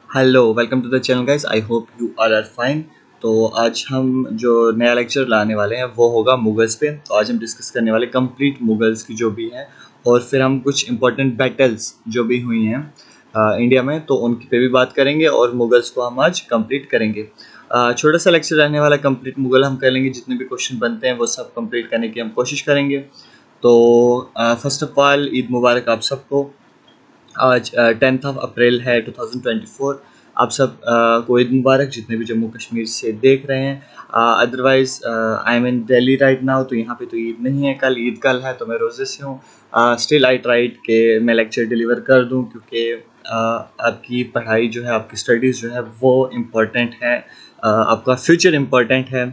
Hello, welcome to the channel guys. I hope you all are fine. तो आज हम जो नया लेक्चर लाने वाले हैं वो होगा मुगल्स पे। तो आज हम डिस्कस करने वाले कंप्लीट मुगल्स की जो भी है, और फिर हम कुछ इंपॉर्टेंट बैटल्स जो भी हुई हैं इंडिया में, तो उनकी पे भी बात करेंगे और मुगल्स को हम आज कंप्लीट करेंगे। छोटा सा लेक्चर रहने वाला, कंप्लीट मुगल हम कर लेंगे। जितने भी क्वेश्चन बनते हैं वो सब कंप्लीट करने की हम कोशिश करेंगे। तो फर्स्ट ऑफ ऑल, ईद मुबारक आप सबको। आज 10th ऑफ अप्रैल है 2024। आप सब को ईद मुबारक, जितने भी जम्मू कश्मीर से देख रहे हैं। Otherwise I am in Delhi right now, तो यहाँ पे तो ईद नहीं है, कल ईद कल है, तो मैं रोज़े से हूँ। स्टिल आई ट्राइड के मैं लेक्चर डिलीवर कर दूँ, क्योंकि आपकी पढ़ाई जो है, आपकी स्टडीज़ जो है वो इम्पोर्टेंट है। आपका फ्यूचर इम्पोर्टेंट है।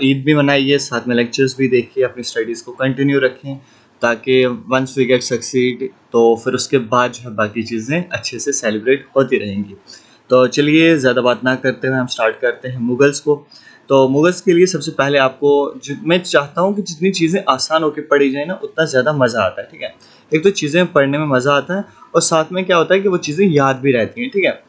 ईद भी मनाइए, साथ में लेक्चर्स भी देखिए, अपनी स्टडीज़ को कंटिन्यू रखें, ताकि वंस वी गेट सक्सीड तो फिर उसके बाद जो है बाकी चीज़ें अच्छे से सेलिब्रेट होती रहेंगी। तो चलिए ज़्यादा बात ना करते हुए हम स्टार्ट करते हैं मुगल्स को। तो मुगल्स के लिए सबसे पहले आपको मैं चाहता हूँ कि जितनी चीज़ें आसान होकर पढ़ी जाए ना, उतना ज़्यादा मज़ा आता है। ठीक है, एक तो चीज़ें पढ़ने में मज़ा आता है, और साथ में क्या होता है कि वो चीज़ें याद भी रहती हैं। ठीक है,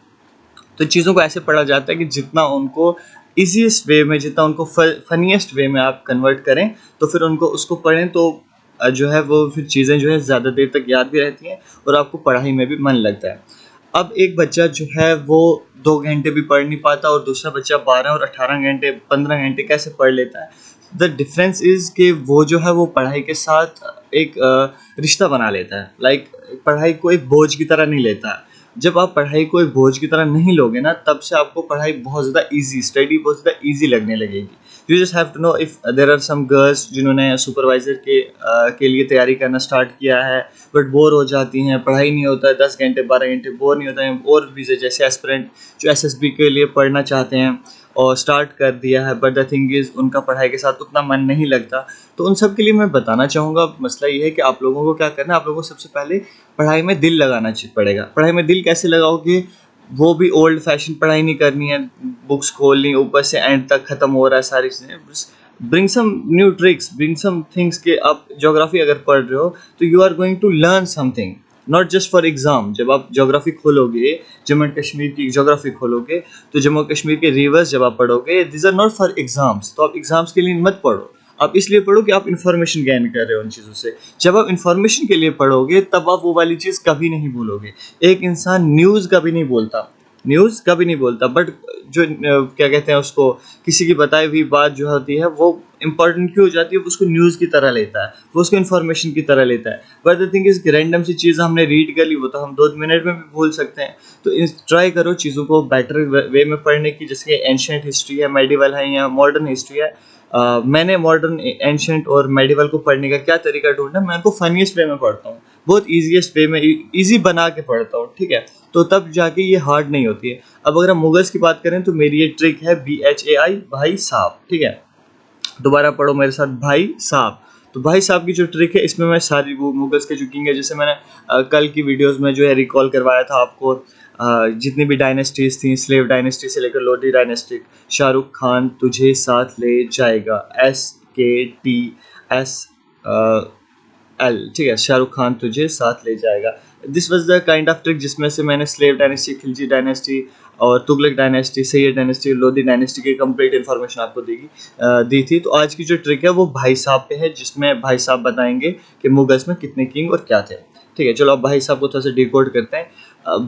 तो चीज़ों को ऐसे पढ़ा जाता है कि जितना उनको ईजीएस्ट वे में, जितना उनको फनीएस्ट वे में आप कन्वर्ट करें, तो फिर उनको उसको पढ़ें, तो जो है वो फिर चीज़ें जो है ज़्यादा देर तक याद भी रहती हैं, और आपको पढ़ाई में भी मन लगता है। अब एक बच्चा जो है वो 2 घंटे भी पढ़ नहीं पाता, और दूसरा बच्चा 12 और 18 घंटे, 15 घंटे कैसे पढ़ लेता है। द डिफरेंस इज़ कि वो जो है वो पढ़ाई के साथ एक रिश्ता बना लेता है। लाइक पढ़ाई को एक बोझ की तरह नहीं लेता है। जब आप पढ़ाई को एक बोझ की तरह नहीं लोगे ना, तब से आपको पढ़ाई बहुत ज़्यादा ईजी, स्टडी बहुत ज़्यादा ईजी लगने लगेगी। You just have to know, if there are some girls जिन्होंने सुपरवाइज़र के लिए तैयारी करना स्टार्ट किया है, बट बोर हो जाती हैं, पढ़ाई नहीं होता है, 10 घंटे 12 घंटे बोर नहीं होता है। और भी जैसे एस्पिरेंट जो एसएसबी के लिए पढ़ना चाहते हैं और स्टार्ट कर दिया है, बट द थिंग इज़ उनका पढ़ाई के साथ उतना मन नहीं लगता। तो उन सब के लिए मैं बताना चाहूँगा, मसला ये है कि आप लोगों को क्या करना है, आप लोगों को सबसे पहले पढ़ाई में दिल लगाना पड़ेगा। पढ़ाई में दिल कैसे लगाओगे? वो भी ओल्ड फैशन पढ़ाई नहीं करनी है, बुक्स खोलनी ऊपर से एंड तक ख़त्म हो रहा है सारी चीज़ें। Bring some new tricks, bring some things के आप ज्योग्राफी अगर पढ़ रहे हो, तो you are going to learn something, not just for exam. जब आप ज्योग्राफी खोलोगे, जम्मू एंड कश्मीर की ज्योग्राफी खोलोगे, तो जम्मू कश्मीर के रिवर्स जब आप पढ़ोगे, this are not for exams. तो आप एग्जाम्स के लिए मत पढ़ो, आप इसलिए पढ़ो कि आप इन्फॉर्मेशन गेन कर रहे हो उन चीज़ों से। जब आप इन्फॉर्मेशन के लिए पढ़ोगे, तब आप वो वाली चीज़ कभी नहीं भूलोगे। एक इंसान न्यूज़ कभी नहीं बोलता, न्यूज़ कभी नहीं बोलता, बट जो क्या कहते हैं उसको, किसी की बताई हुई बात जो होती है वो इंपॉर्टेंट क्यों हो जाती है, वो उसको न्यूज़ की तरह लेता है, वो उसको इन्फॉर्मेशन की तरह लेता है। बट द थिंग इज कि रैंडम सी चीज़ हमने रीड कर ली, वो तो हम 2 मिनट में भी भूल सकते हैं। तो ट्राई करो चीज़ों को बेटर वे में पढ़ने की, जैसे एंशिएंट हिस्ट्री है, मेडिवल है, या मॉडर्न हिस्ट्री है। मैंने मॉडर्न, एंशिएंट और मेडिवल को पढ़ने का क्या तरीका ढूंढना, मैं उनको फनीस्ट वे में पढ़ता हूँ, बहुत ईजीएस्ट वे में, ईजी बना के पढ़ता हूँ। ठीक है, तो तब जाके ये हार्ड नहीं होती है। अब अगर हम मुगल्स की बात करें, तो मेरी ये ट्रिक है BHAI, भाई साहब। ठीक है, दोबारा पढ़ो मेरे साथ, भाई साहब। तो भाई साहब की जो ट्रिक है, इसमें मैं सारी वो मुगल्स के जो किंग है, जैसे मैंने कल की वीडियोस में जो है रिकॉल करवाया था आपको, जितनी भी डायनेस्टीज थी, स्लेव डायनेस्टी से लेकर लोधी डायनेस्टी। शाहरुख खान तुझे साथ ले जाएगा, SKTSL। ठीक है, शाहरुख खान तुझे साथ ले जाएगा। This was the kind of trick जिसमें से मैंने स्लेव डायनेस्टी, खिलजी डायनेस्टी और Tughlaq dynasty, Syed dynasty, Lodhi dynasty की कंप्लीट इन्फॉर्मेशन आपको दी थी। तो आज की जो ट्रिक है वो भाई साहब पे है, जिसमें भाई साहब बताएंगे कि मुगल्स में कितने किंग और क्या थे। ठीक है, चलो अब भाई साहब को थोड़ा सा डिकोड करते हैं।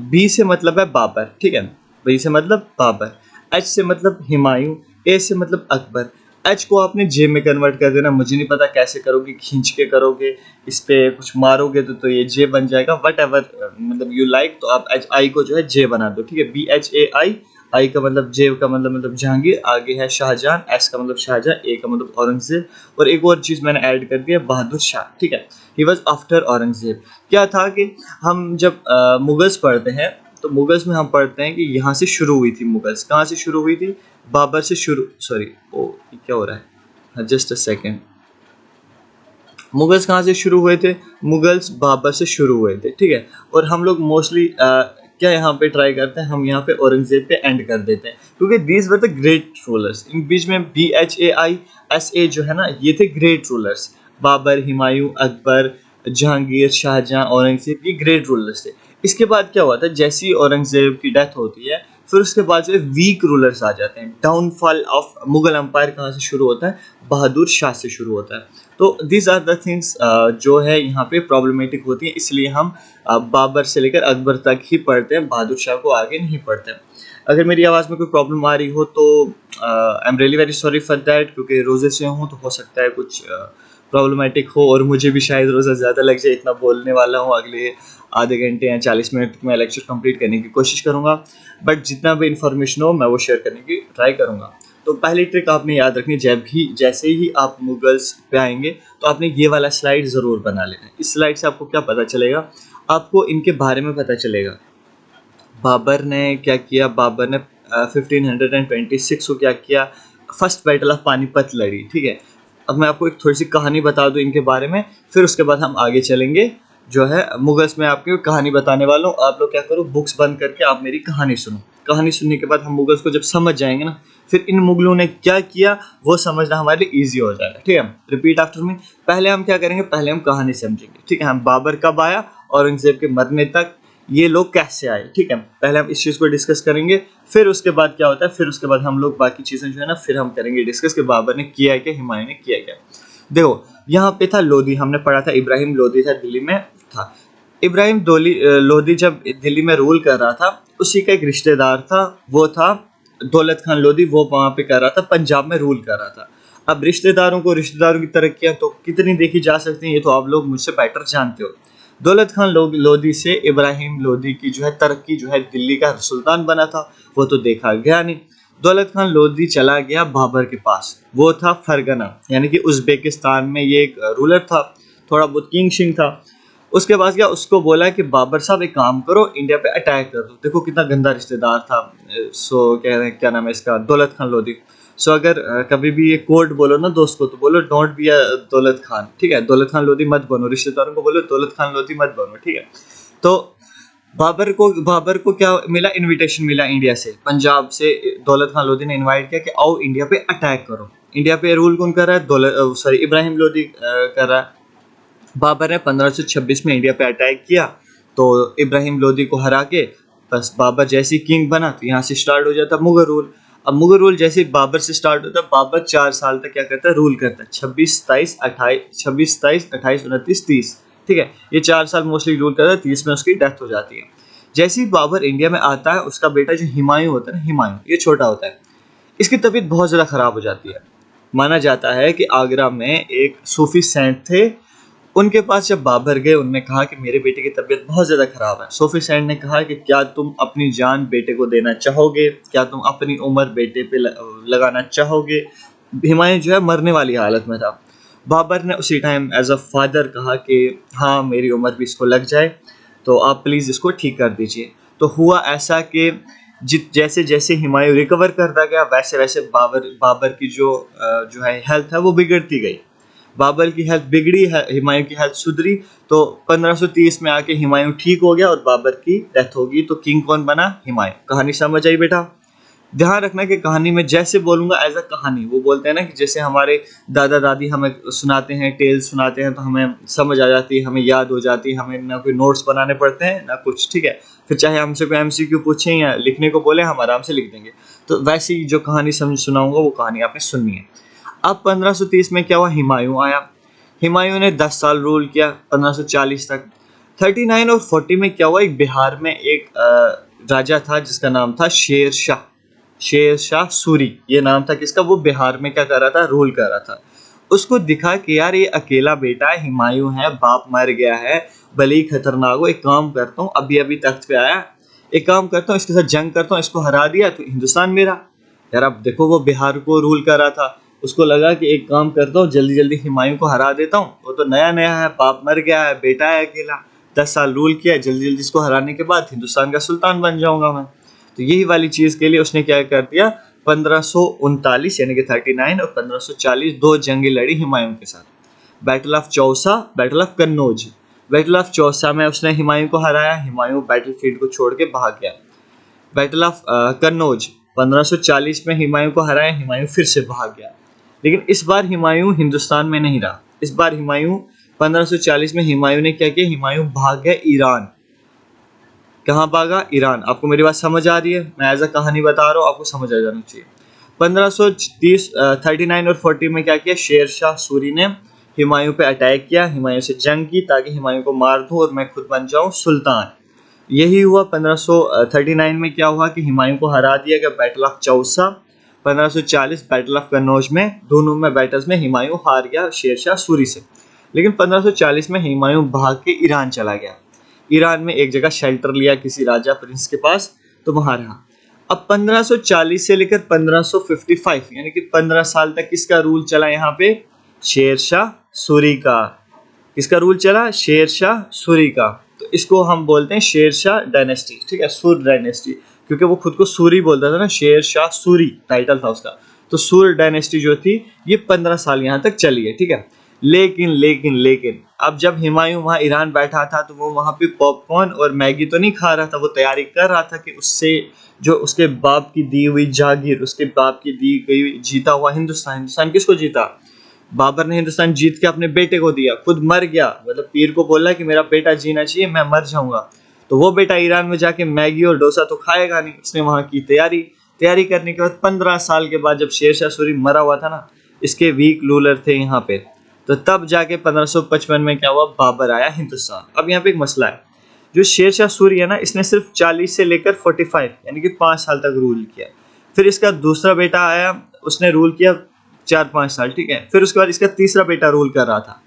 बी से मतलब है बाबर। ठीक है, बी से मतलब बाबर, एच से मतलब हुमायूं, ए से मतलब अकबर। एच को आपने जे में कन्वर्ट कर देना, मुझे नहीं पता कैसे करोगे, खींच के करोगे, इस पे कुछ मारोगे तो ये जे बन जाएगा, वट एवर मतलब यू लाइक। तो आप एच आई को जो है जे बना दो। ठीक है, BHAI, आई का मतलब, जे का मतलब जहांगीर, आगे है शाहजहां, एस का मतलब शाहजहां, ए का मतलब औरंगजेब, और एक और चीज़ मैंने ऐड कर दिया, बहादुर शाह। ठीक है, ही वॉज आफ्टर औरंगजेब। क्या था कि हम जब मुगल्स पढ़ते हैं, तो मुगल्स में हम पढ़ते हैं कि यहाँ से शुरू हुई थी मुगल्स। कहाँ से शुरू हुई थी? बाबर से शुरू, सॉरी, ओ क्या हो रहा है, जस्ट अ सेकेंड। मुगल्स कहाँ से शुरू हुए थे? मुगल्स बाबर से शुरू हुए थे। ठीक है, और हम लोग मोस्टली क्या यहाँ पे ट्राई करते हैं, हम यहाँ पे औरंगजेब पे एंड कर देते हैं, क्योंकि these were the great rulers. इन बीच में BHAI SA जो है ना, ये थे ग्रेट रूलर्स। बाबर, हुमायूं, अकबर, जहांगीर, शाहजहां, औरंगजेब, ये ग्रेट रूलर्स थे। इसके बाद क्या हुआ था, जैसे ही औरंगजेब की डेथ होती है फिर उसके बाद जो है वीक रूलर्स आ जाते हैं। डाउनफॉल ऑफ मुगल एम्पायर कहाँ से शुरू होता है, बहादुर शाह से शुरू होता है। तो दीज आर द थिंग्स जो है यहाँ पे प्रॉब्लमेटिक होती है, इसलिए हम बाबर से लेकर अकबर तक ही पढ़ते हैं, बहादुर शाह को आगे नहीं पढ़ते हैं। अगर मेरी आवाज़ में कोई प्रॉब्लम आ रही हो तो I am really very sorry for that, क्योंकि रोज़े से हूँ तो हो सकता है कुछ प्रॉब्लमेटिक हो और मुझे भी शायद रोज़ा ज़्यादा लग जाए, इतना बोलने वाला हूँ। अगले आधे घंटे या 40 मिनट तक मैं लेक्चर कंप्लीट करने की कोशिश करूँगा, बट जितना भी इन्फॉर्मेशन हो मैं वो शेयर करने की ट्राई करूँगा। तो पहली ट्रिक आपने याद रखनी, जैसे ही आप मुगल्स पे आएंगे तो आपने ये वाला स्लाइड ज़रूर बना लेना है। इस स्लाइड से आपको क्या पता चलेगा, आपको इनके बारे में पता चलेगा। बाबर ने क्या किया, बाबर ने 1526 को क्या किया, फर्स्ट बैटल ऑफ पानीपत लड़ी, ठीक है। अब मैं आपको एक थोड़ी सी कहानी बता दूं इनके बारे में, फिर उसके बाद हम आगे चलेंगे। जो है मुगल्स में आपको कहानी बताने वाला हूँ, आप लोग क्या करो, बुक्स बंद करके आप मेरी कहानी सुनो। कहानी सुनने के बाद हम मुगल्स को जब समझ जाएंगे ना, फिर इन मुगलों ने क्या किया वो समझना हमारे लिए ईजी हो जाएगा, ठीक है। Repeat after me. पहले हम क्या करेंगे, पहले हम कहानी समझेंगे, ठीक है। हम बाबर कब आया, औरंगजेब के मरने तक ये लोग कैसे आए, ठीक है। पहले हम इस चीज़ को डिस्कस करेंगे, फिर उसके बाद क्या होता है, फिर उसके बाद हम लोग बाकी चीज़ें जो है ना फिर हम करेंगे डिस्कस कि बाबर ने किया है क्या, हुमायूं ने किया क्या। देखो यहाँ पे था लोधी, हमने पढ़ा था इब्राहिम लोधी था, दिल्ली में था। इब्राहिम लोधी जब दिल्ली में रूल कर रहा था, उसी का एक रिश्तेदार था, वो था दौलत खान लोधी, वो वहाँ पे कर रहा था, पंजाब में रूल कर रहा था। अब रिश्तेदारों की तरक्कियाँ तो कितनी देखी जा सकती हैं, ये तो आप लोग मुझसे बेटर जानते हो। दौलत खान लोधी से इब्राहिम लोधी की जो है तरक्की, जो है दिल्ली का सुल्तान बना था, वो तो देखा गया नहीं। दौलत खान लोधी चला गया बाबर के पास, वो था फरगना, यानी कि उज़्बेकिस्तान में ये एक रूलर था, थोड़ा बहुत किंग शिंग था। उसके बाद क्या, उसको बोला कि बाबर साहब एक काम करो, इंडिया पे अटैक कर दो। देखो कितना गंदा रिश्तेदार था। सो कह रहे हैं, क्या नाम है इसका, दौलत खान लोधी। सो अगर कभी भी ये कोड बोलो ना दोस्त को, तो बोलो डोंट बी अ दौलत खान, ठीक है। दौलत खान लोधी मत बनो, रिश्तेदारों को बोलो दौलत खान लोधी मत बनो, ठीक है। तो बाबर को क्या मिला, इनविटेशन मिला इंडिया से, पंजाब से दौलत खान लोधी ने इनवाइट किया कि आओ इंडिया पे अटैक करो। इंडिया पे रूल कौन कर रहा है, इब्राहिम लोधी कर रहा है। बाबर ने 1526 में इंडिया पे अटैक किया, तो इब्राहिम लोधी को हरा के बस बाबर जैसे किंग बना, तो यहाँ से स्टार्ट हो जाता मुगल रूल। अब मुगल रूल जैसे बाबर से स्टार्ट होता है, बाबर 4 साल तक क्या करता है, रूल करता है, 26, 27, 28, 29, 30, ठीक है। ये 4 साल मोस्टली रूल करता है, 30 में उसकी डेथ हो जाती है। जैसे ही बाबर इंडिया में आता है, उसका बेटा जो हुमायूं होता है ना, हुमायूं ये छोटा होता है, इसकी तबीयत बहुत ज़्यादा खराब हो जाती है। माना जाता है कि आगरा में एक सूफी सेंट थे, उनके पास जब बाबर गए, उन्होंने कहा कि मेरे बेटे की तबीयत बहुत ज़्यादा ख़राब है। सूफी सेंट ने कहा कि क्या तुम अपनी जान बेटे को देना चाहोगे, क्या तुम अपनी उम्र बेटे पे लगाना चाहोगे। हुमायूं जो है मरने वाली हालत में था। बाबर ने उसी टाइम एज अ फादर कहा कि हाँ मेरी उम्र भी इसको लग जाए, तो आप प्लीज़ इसको ठीक कर दीजिए। तो हुआ ऐसा कि जैसे जैसे हुमायूं रिकवर करता गया, वैसे वैसे बाबर की जो है हेल्थ है वो बिगड़ती गई। बाबर की हेल्थ बिगड़ी है, हुमायूं की हेल्थ सुधरी, तो 1530 में आके हुमायूं ठीक हो गया और बाबर की डेथ होगी। तो किंग कौन बना, हुमायूं। कहानी समझ आई बेटा। ध्यान रखना कि कहानी में जैसे बोलूंगा एज अ कहानी, वो बोलते हैं ना कि जैसे हमारे दादा दादी हमें सुनाते हैं, टेल सुनाते हैं, तो हमें समझ आ जाती है, हमें याद हो जाती है, हमें ना कोई नोट्स बनाने पड़ते हैं ना कुछ, ठीक है। फिर चाहे हमसे कोई एमसीक्यू पूछें या लिखने को बोले, हम आराम से लिख देंगे। तो वैसी जो कहानी सुनाऊंगा वो कहानी आपने सुननी है। अब 1530 में क्या हुआ, हुमायूं आया। हुमायूं ने 10 साल रूल किया, 1540 तक। 39 और 40 में क्या हुआ, एक बिहार में एक राजा था जिसका नाम था शेर शाह सूरी, ये नाम था किसका, वो बिहार में क्या कर रहा था, रूल कर रहा था। उसको दिखा कि यार ये अकेला बेटा है, हुमायूं है, बाप मर गया है, भले ही खतरनाक हो, एक काम करता हूँ, अभी अभी तख्त पे आया, एक काम करता हूँ इसके साथ जंग करता हूँ, इसको हरा दिया तो हिंदुस्तान मेरा। यार अब देखो वो बिहार को रूल कर रहा था, उसको लगा कि एक काम करता हूँ, जल्दी जल्दी हुमायूं को हरा देता हूँ, वो तो नया नया है, बाप मर गया है, बेटा है अकेला, 10 साल रूल किया, जल्दी जल्दी इसको हराने के बाद हिंदुस्तान का सुल्तान बन जाऊंगा मैं। तो यही वाली चीज़ के लिए उसने क्या कर दिया, 1539 यानी कि 39 और 1540 दो जंगें लड़ी हुमायूं के साथ। Battle of Chausa, battle of Kannauj. Battle of Chausa में उसने हुमायूं को हराया, हुमायूं बैटलफील्ड को छोड़ के भाग गया। बैटल ऑफ कन्नौज 1540 में हुमायूं को हराया, हुमायूं फिर से भाग गया। लेकिन इस बार हुमायूं हिंदुस्तान में नहीं रहा, इस बार हुमायूं 1540 में हुमायूं ने क्या किया, हुमायूं भाग गया ईरान। कहाँ भागा? ईरान। आपको मेरी बात समझ आ रही है? मैं एज अ कहानी बता रहा हूँ, आपको समझ आ जाना चाहिए। 1530 39 और 40 में क्या किया? शेर शाह सूरी ने हुमायूं पे अटैक किया, हुमायूं से जंग की ताकि हुमायूं को मार दूं और मैं खुद बन जाऊं सुल्तान। यही हुआ। 1539 में क्या हुआ कि हुमायूं को हरा दिया गया, battle of Chausa. 1540 battle of Kannauj में, दोनों में बैटल्स में हुमायूं हार गया शेरशाह सूरी से। लेकिन 1540 में हुमायूं भाग के ईरान चला गया। ईरान में एक जगह शेल्टर लिया किसी राजा प्रिंस के पास, तो वहां रहा। अब 1540 से लेकर 1555 यानी कि 15 साल तक किसका रूल चला यहाँ पे? शेरशाह सूरी का। किसका रूल चला? शेरशाह सूरी का। तो इसको हम बोलते हैं शेरशाह डायनेस्टी, ठीक है, सूर डायनेस्टी, क्योंकि वो खुद को सूरी बोलता था ना, शेरशाह सूरी टाइटल था उसका। तो सूर डायनेस्टी जो थी ये 15 साल यहाँ तक चली है, ठीक है। लेकिन लेकिन लेकिन अब जब हुमायूं वहाँ ईरान बैठा था तो वो वहाँ पे पॉपकॉर्न और मैगी तो नहीं खा रहा था, वो तैयारी कर रहा था कि उससे जो उसके बाप की दी हुई जागीर, उसके बाप की दी गई जीता हुआ हिंदुस्तान किसको जीता? बाबर ने हिंदुस्तान जीत के अपने बेटे को दिया, खुद मर गया, मतलब पीर को बोला कि मेरा बेटा जीना चाहिए, मैं मर जाऊंगा। तो वो बेटा ईरान में जाके मैगी और डोसा तो खाएगा नहीं, उसने वहां की तैयारी करने के बाद 15 साल के बाद जब शेरशाह सूरी मरा हुआ था ना, इसके वीक रूलर थे यहाँ पे, तो तब जाके 1555 में क्या हुआ? बाबर आया हिंदुस्तान। अब यहाँ पे एक मसला है, जो शेरशाह सूरी है ना, इसने सिर्फ 40 से लेकर 45 यानी कि 5 साल तक रूल किया। फिर इसका दूसरा बेटा आया, उसने रूल किया 4-5 साल, ठीक है। फिर उसके बाद इसका तीसरा बेटा रूल कर रहा था।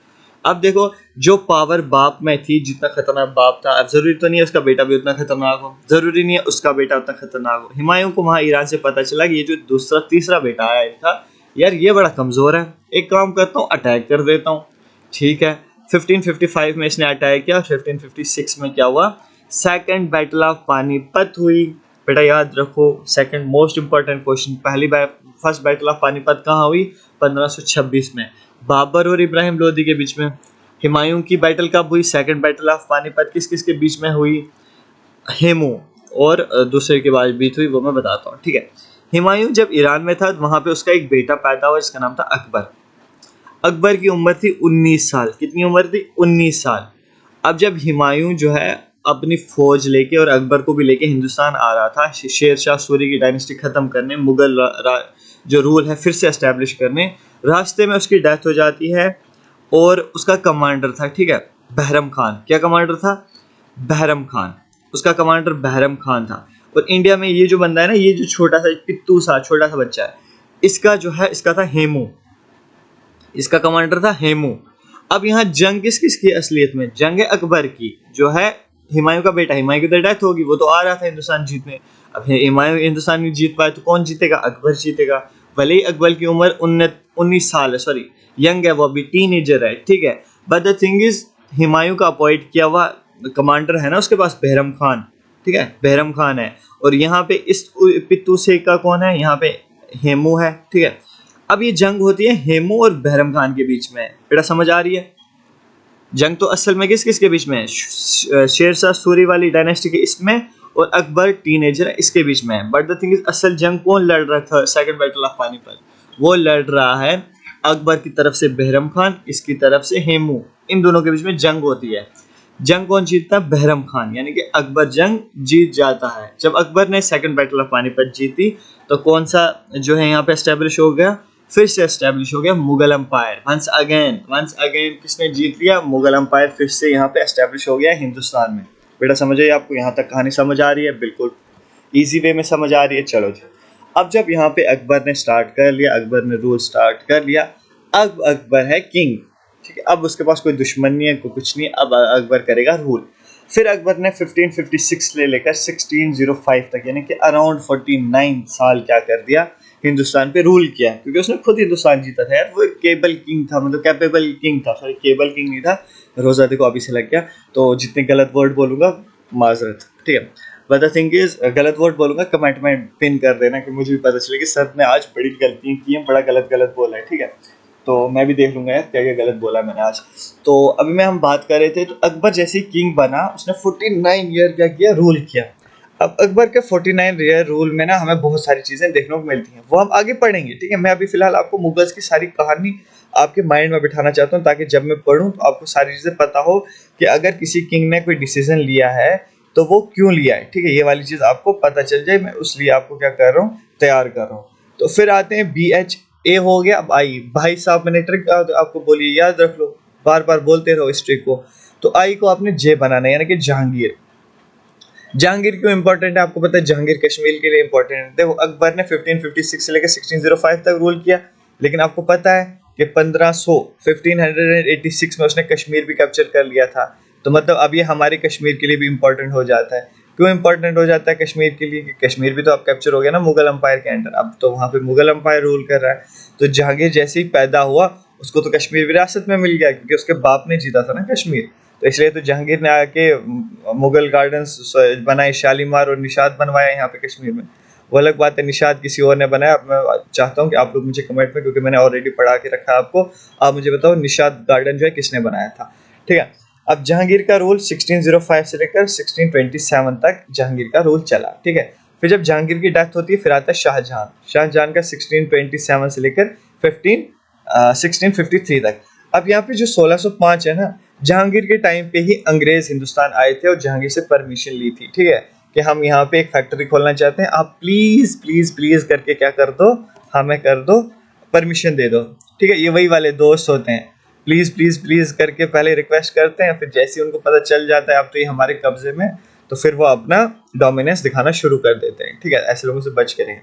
अब देखो, जो पावर बाप में थी, जितना खतरनाक बाप था, अब जरूरी तो नहीं है उसका बेटा भी उतना खतरनाक हो, जरूरी नहीं है उसका बेटा उतना खतरनाक हो। हुमायूं को वहां ईरान से पता चला कि ये जो दूसरा तीसरा बेटा आया इनका, यार ये बड़ा कमजोर है, एक काम करता हूँ अटैक कर देता हूँ, ठीक है। 1555 में इसने अटैक किया। 1556 में क्या हुआ? सेकंड बैटल ऑफ पानीपत हुई। बेटा याद रखो, second most important question, first battle of Panipat कहाँ हुई? 1526 में, बाबर और इब्राहिम लोदी के बीच में। हुमायूं की बैटल कब हुई? सेकंड बैटल ऑफ पानीपत किस किस के बीच में हुई? हेमू और दूसरे के बाद बीत हुई, वो मैं बताता हूँ, ठीक है। हुमायूं जब ईरान में था वहां पे उसका एक बेटा पैदा हुआ जिसका नाम था अकबर। अकबर की उम्र थी 19 साल। कितनी उम्र थी? 19 साल। अब जब हुमायूं जो है अपनी फौज लेके और अकबर को भी लेके हिंदुस्तान आ रहा था शेर शाह सूरी की डायनेस्टी खत्म करने, मुगल जो रूल है फिर से एस्टेब्लिश करने, रास्ते में उसकी डेथ हो जाती है। और उसका कमांडर था, ठीक है, बहरम खान। क्या कमांडर था? बहरम खान। उसका कमांडर बहरम खान था। और इंडिया में ये जो बंदा है ना, ये जो छोटा सा पित्तू सा छोटा सा बच्चा है, इसका जो है इसका था हेमू। इसका कमांडर था हेमू। अब यहाँ जंग किस किस की असलियत में? जंग है अकबर की, जो है हुमायूं का बेटा। हुमायूं की तो डेथ होगी, वो तो आ रहा था हिंदुस्तान जीतने। अब हुमायूं हिंदुस्तान नहीं जीत पाए तो कौन जीतेगा? अकबर जीतेगा। भले ही अकबर की उम्र 19 साल है, सॉरी यंग है, वो अभी टीनेजर है, ठीक है। But the thing is, Humayun का अपॉइंट किया हुआ कमांडर है ना उसके पास, बहरम खान, ठीक है, बहरम खान है। और यहाँ पे इस पित्तू से का कौन है? यहाँ पे हेमू है, ठीक है। अब ये जंग होती है हेमू और बहरम खान के बीच में। बेटा समझ आ रही है? जंग तो असल में किस किस के बीच में है? शेरशाह सूरी वाली डायनेस्टी के इसमें, और अकबर टीनेजर है इसके बीच में है। बट द थिंग इज, असल जंग कौन लड़ रहा था? सेकंड बैटल ऑफ पानीपत वो लड़ रहा है अकबर की तरफ से बहरम खान, इसकी तरफ से हेमू। इन दोनों के बीच में जंग होती है। जंग कौन जीतता है? बहरम खान, यानी कि अकबर जंग जीत जाता है। जब अकबर ने सेकंड बैटल ऑफ पानीपत जीती तो कौन सा जो है यहाँ पे एस्टेब्लिश हो गया? फिर से एस्टेब्लिश हो गया मुगल एम्पायर। वंस अगेन किसने जीत लिया? मुगल एम्पायर फिर से यहाँ पे एस्टेब्लिश हो गया हिंदुस्तान में। बेटा समझिए, आपको यहाँ तक कहानी समझ आ रही है? बिल्कुल इजी वे में समझ आ रही है। चलो जी, अब जब यहाँ पे अकबर ने स्टार्ट कर लिया, अकबर ने रूल स्टार्ट कर लिया, अब अकबर है किंग, ठीक है। अब उसके पास कोई दुश्मन नहीं है, कोई कुछ नहीं है, अब अकबर करेगा रूल। फिर अकबर ने 1556 से लेकर 1605 तक यानी कि अराउंड 49 साल क्या कर दिया? हिंदुस्तान पे रूल किया, क्योंकि उसने खुद हिंदुस्तान जीता था यार। वो केबल किंग था, मतलब कैपेबल किंग था, सॉरी केबल किंग नहीं था। रोजा देखो अभी से लग गया, तो जितने गलत वर्ड बोलूंगा माजरत, ठीक है। बट द थिंग इज, गलत वर्ड बोलूंगा कमेंट में पिन कर देना कि मुझे भी पता चले कि सर ने आज बड़ी गलतियां की हैं, बड़ा गलत बोला है, ठीक है। तो मैं भी देख लूंगा यार क्या क्या गलत बोला मैंने आज। तो अभी मैं हम बात कर रहे थे, तो अकबर जैसे ही किंग बना, उसने 49 ईयर क्या किया? रूल किया। अब अकबर के 49 ईयर रूल में ना हमें बहुत सारी चीजें देखने को मिलती हैं, वो हम आगे पढ़ेंगे, ठीक है। मैं अभी फिलहाल आपको मुगल्स की सारी कहानी आपके माइंड में बिठाना चाहता हूँ, ताकि जब मैं पढ़ूँ तो आपको सारी चीजें पता हो कि अगर किसी किंग ने कोई डिसीजन लिया है तो वो क्यों लिया है, ठीक है, ये वाली चीज़ आपको पता चल जाए, मैं उसलिए आपको क्या कर रहा हूँ, तैयार कर रहा हूँ। तो फिर आते हैं BH, ए हो गया। अब आई, भाई साहब मैंने ट्रिक आपको बोली, याद रख लो, बार बार बोलते रहो इस ट्रिक को। तो आई को आपने जे बनाना है, यानी कि जहांगीर। जहांगीर क्यों इंपॉर्टेंट है आपको पता है, जहांगीर कश्मीर के लिए इंपॉर्टेंट है। देखो अकबर ने 1556 से लेकर 1605 तक रूल किया, लेकिन आपको पता है कि 1586 में उसने कश्मीर भी कैप्चर कर लिया था। तो मतलब अब ये हमारे कश्मीर के लिए भी इंपॉर्टेंट हो जाता है। क्यों इंपॉर्टेंट हो जाता है कश्मीर के लिए, कि कश्मीर भी तो अब कैप्चर हो गया ना मुगल अंपायर के अंडर, अब तो वहाँ पे मुगल अंपायर रूल कर रहा है। तो जहांगीर जैसे ही पैदा हुआ उसको तो कश्मीर विरासत में मिल गया, क्योंकि उसके बाप ने जीता था ना कश्मीर। तो इसलिए तो जहांगीर ने आके मुगल गार्डन्स बनाए, शालीमार और निशात बनवाया यहाँ पे कश्मीर में। वो अलग बात है, निशात किसी और ने बनाया। अब मैं चाहता हूँ कि आप लोग मुझे कमेंट में, क्योंकि मैंने ऑलरेडी पढ़ा के रखा है आपको, आप मुझे बताओ निशात गार्डन जो है किसने बनाया था, ठीक है। अब जहांगीर का रूल 1605 से लेकर 1627 तक जहांगीर का रूल चला, ठीक है। फिर जब जहांगीर की डेथ होती है फिर आता है शाहजहां। शाहजहां का 1627 से लेकर 1653 तक। अब यहाँ पे जो 1605 है ना, जहांगीर के टाइम पे ही अंग्रेज हिंदुस्तान आए थे और जहांगीर से परमिशन ली थी, ठीक है, कि हम यहाँ पे एक फैक्ट्री खोलना चाहते हैं, आप प्लीज प्लीज प्लीज करके क्या कर दो, हमें कर दो, परमिशन दे दो, ठीक है। ये वही वाले दोस्त होते हैं, प्लीज प्लीज प्लीज करके पहले रिक्वेस्ट करते हैं, फिर जैसे ही उनको पता चल जाता है अब तो ये हमारे कब्जे में, तो फिर वो अपना डोमिनेंस दिखाना शुरू कर देते हैं, ठीक है। ऐसे लोगों से बच के रहें।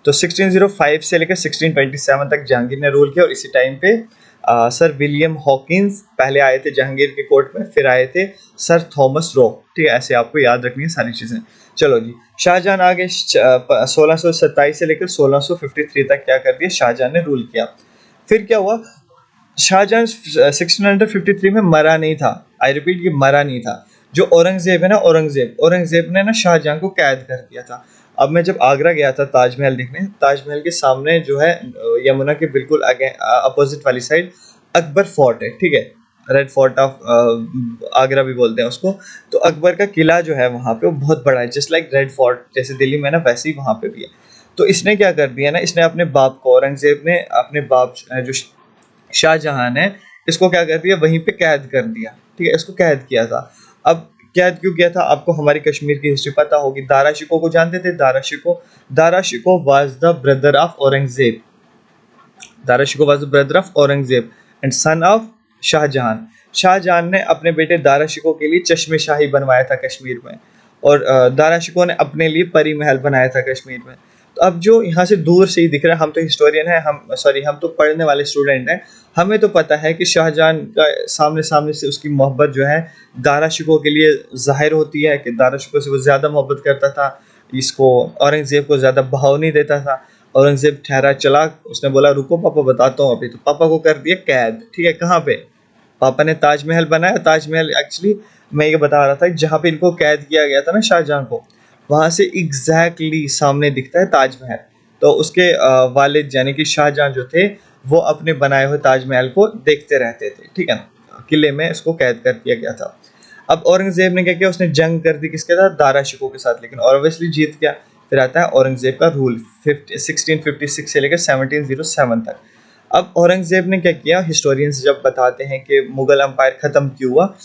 तो 1605 से लेकर 1627 तक जहांगीर ने रूल किया, और इसी टाइम पे सर विलियम हॉकिंस पहले आए थे जहांगीर के कोर्ट में, फिर आए थे सर थॉमस रो, ठीक है। ऐसे आपको याद रखनी है सारी चीज़ें। चलो जी, शाहजहां आगे 1627 से लेकर 1653 तक क्या कर दिया, शाहजहां ने रूल किया। फिर क्या हुआ, शाहजहां 1653 में मरा नहीं था, आई रिपीट कि मरा नहीं था। जो औरंगजेब है ना, औरंगजेब ने ना शाहजहां को कैद कर दिया था। अब मैं जब आगरा गया था ताजमहल देखने, ताजमहल के सामने जो है यमुना के बिल्कुल अपोजिट वाली साइड अकबर फोर्ट है, ठीक है, रेड फोर्ट ऑफ आगरा भी बोलते हैं उसको। तो अकबर का किला जो है वहाँ पे वो बहुत बड़ा है, जस्ट लाइक रेड फोर्ट जैसे दिल्ली में ना, वैसे ही वहाँ पे भी है। तो इसने क्या कर दिया ना, इसने अपने बाप को, औरंगजेब ने अपने बाप जो शाहजहां ने, इसको क्या कर दिया, वहीं पे कैद कर दिया, ठीक है, इसको कैद किया था। अब कैद क्यों किया था, आपको हमारी कश्मीर की हिस्ट्री पता होगी। दारा शिकोह को जानते थे, Dara Shikoh was the brother of Aurangzeb, Dara Shikoh was the brother of Aurangzeb and son of Shahjahan. Shahjahan ने अपने बेटे दारा शिकोह के लिए चश्मे शाही बनवाया था कश्मीर में, और दारा शिकोह ने अपने लिए परी महल बनाया था कश्मीर में। तो अब जो यहाँ से दूर से ही दिख रहा है, हम तो हिस्टोरियन हैं, हम तो पढ़ने वाले स्टूडेंट हैं, हमें तो पता है कि शाहजहां का सामने सामने से उसकी मोहब्बत जो है दारा शिकोह के लिए जाहिर होती है, कि दारा शिकोह से वो ज़्यादा मोहब्बत करता था, इसको औरंगज़ेब को ज़्यादा बहाव नहीं देता था। औरंगज़ेब ठहरा चालाक, उसने बोला रुको पापा बताता हूँ अभी, तो पापा को कर दिया कैद, ठीक है। कहाँ पे, पापा ने ताजमहल बनाया, ताजमहल एक्चुअली मैं ये बता रहा था, जहाँ पे इनको कैद किया गया था ना शाहजहां को, वहाँ से एग्जैक्टली सामने दिखता है ताजमहल। तो उसके वालिद यानी कि शाहजहां जो थे, वो अपने बनाए हुए ताजमहल को देखते रहते थे, ठीक है ना, किले में इसको कैद कर दिया गया था। अब औरंगजेब ने क्या किया, उसने जंग कर दी किसके साथ, दारा शिकोह के साथ, लेकिन ऑब्वियसली जीत गया। फिर आता है औरंगजेब का रूल 1656 से लेकर 1707 तक। अब औरंगजेब ने क्या किया, हिस्टोरियंस जब बताते हैं कि मुगल अंपायर खत्म क्यों हुआ,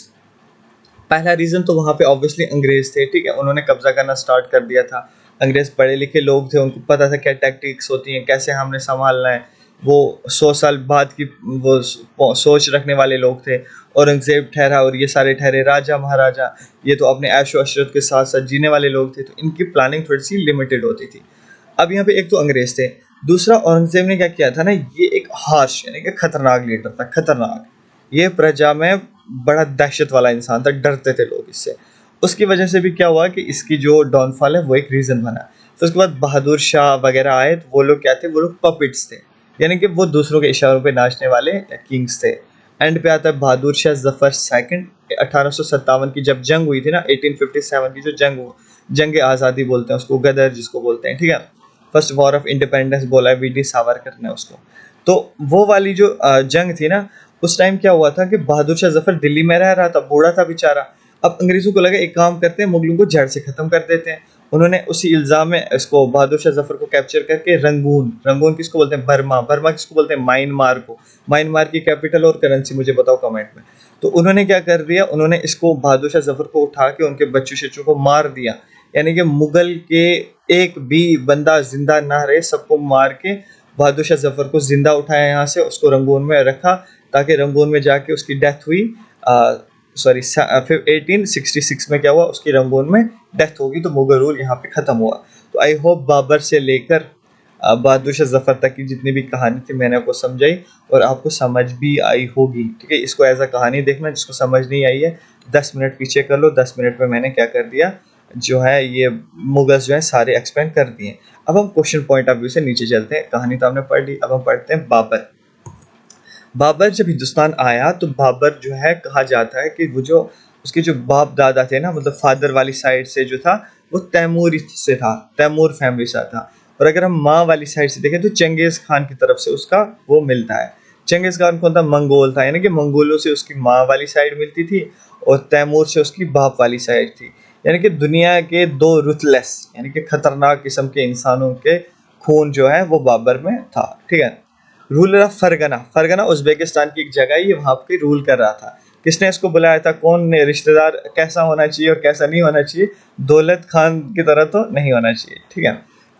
पहला रीजन तो वहाँ पे ऑब्वियसली अंग्रेज थे, ठीक है, उन्होंने कब्जा करना स्टार्ट कर दिया था। अंग्रेज पढ़े लिखे लोग थे, उनको पता था क्या टैक्टिक्स होती हैं, कैसे हमने संभालना है। वो 100 साल बाद की वो सोच रखने वाले लोग थे। औरंगजेब ठहरा और ये सारे ठहरे राजा महाराजा, ये तो अपने ऐशो अशरत के साथ साथ जीने वाले लोग थे, तो इनकी प्लानिंग थोड़ी सी लिमिटेड होती थी। अब यहाँ पे एक तो अंग्रेज थे, दूसरा औरंगजेब ने क्या किया था ना, ये एक हार्श यानी कि खतरनाक लीडर था, खतरनाक। ये प्रजा में बड़ा दहशत वाला इंसान था, डरते थे लोग इससे। उसकी वजह से भी क्या हुआ कि इसकी जो डाउनफॉल है वो एक रीज़न बना। फिर उसके बाद बहादुर शाह वगैरह आए, तो वो लोग क्या थे, वो लोग पपिट्स थे, यानी कि वो दूसरों के इशारों पे नाचने वाले किंग्स थे। एंड पे आता है बहादुर शाह जफर सेकंड। 1857 की जब जंग हुई थी ना, 1857 की जो जंग आज़ादी बोलते हैं उसको, गदर जिसको बोलते हैं, ठीक है, फर्स्ट वॉर ऑफ इंडिपेंडेंस बोला है वीडी सावरकर ने उसको। तो वो वाली जो जंग थी ना, उस टाइम क्या हुआ था कि बहादुर शाह जफर दिल्ली में रह रहा था, बूढ़ा था बेचारा। अब अंग्रेजों को लगा एक काम करते हैं, मुगलों को जड़ से खत्म कर देते हैं। उन्होंने उसी इल्जाम में इसको बहादुर शाह जफर को कैप्चर करके रंगून किसको बोलते हैं, बर्मा किसको बोलते हैं, म्यांमार को। म्यांमार की कैपिटल और करेंसी मुझे बताओ कमेंट में। तो उन्होंने क्या कर दिया, उन्होंने इसको बहादुर शाह जफर को उठा के उनके बच्चों शच्चों को मार दिया। यानी कि मुगल के एक भी बंदा जिंदा ना रहे, सबको मार के बहादुर शाह जफर को जिंदा उठाया यहाँ से, उसको रंगून में रखा, ताकि रंगून में जाके उसकी डेथ हुई। सॉरी 1866 में क्या हुआ, उसकी रंगून में डेथ होगी, तो मुगल रूल यहाँ पे ख़त्म हुआ। तो आई होप बाबर से लेकर बहादुर शाह जफर तक की जितनी भी कहानी थी मैंने आपको समझाई और आपको समझ भी आई होगी। ठीक है, इसको एज अ कहानी देखना, जिसको समझ नहीं आई है 10 मिनट पीछे कर लो। 10 मिनट में मैंने क्या कर दिया, जो है ये मुगल्स जो है सारे एक्सप्लेन कर दिए। अब हम क्वेश्चन पॉइंट ऑफ व्यू से नीचे चलते हैं। कहानी तो हमने पढ़ ली, अब हम पढ़ते हैं बाबर। बाबर जब हिंदुस्तान आया तो बाबर जो है, कहा जाता है कि वो जो उसके जो बाप दादा थे ना, मतलब फादर वाली साइड से जो था वो तैमूरी से था, तैमूर फैमिली से था। और अगर हम माँ वाली साइड से देखें तो चंगेज खान की तरफ से उसका वो मिलता है। चंगेज खान कौन था, मंगोल था, यानी कि मंगोलों से उसकी माँ वाली साइड मिलती थी और तैमूर से उसकी बाप वाली साइड थी। यानी कि दुनिया के दो रुथलेस यानी कि खतरनाक किस्म के इंसानों के खून जो है वो बाबर में था। ठीक है, ruler of Fergana, Fergana Uzbekistan की एक जगह है, ये वहाँ पे रूल कर रहा था। किसने इसको बुलाया था, कौन ने, रिश्तेदार कैसा होना चाहिए और कैसा नहीं होना चाहिए, दौलत खान की तरह तो नहीं होना चाहिए। ठीक है,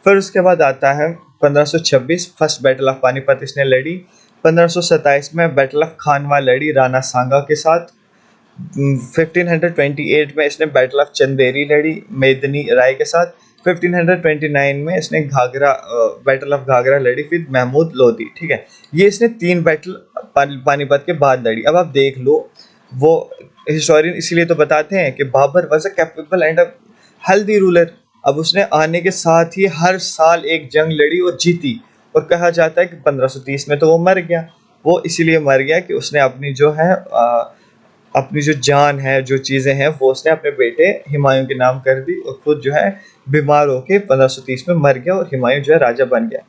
फिर उसके बाद आता है 1526, फर्स्ट बैटल ऑफ पानीपत इसने लड़ी। 1527 में बैटल ऑफ खानवा लड़ी राणा सांगा के साथ। 1528 में इसने बैटल ऑफ चंदेरी लड़ी मेदनी राय के साथ। 1529 में इसने घाघरा बैटल ऑफ घाघरा लड़ी विद महमूद लोधी। ठीक है, ये इसने 3 बैटल पानीपत के बाद लड़ी। अब आप देख लो, वो हिस्टोरियन इसीलिए तो बताते हैं कि Babur was a capable and a healthy ruler. अब उसने आने के साथ ही हर साल एक जंग लड़ी और जीती, और कहा जाता है कि 1530 में तो वो मर गया। वो इसीलिए मर गया कि उसने अपनी जो है अपनी जो जान है, जो चीज़ें हैं, वो उसने अपने बेटे हुमायूं के नाम कर दी और खुद जो है बीमार होके 1530 में मर गया और हुमायूं जो है राजा बन गया।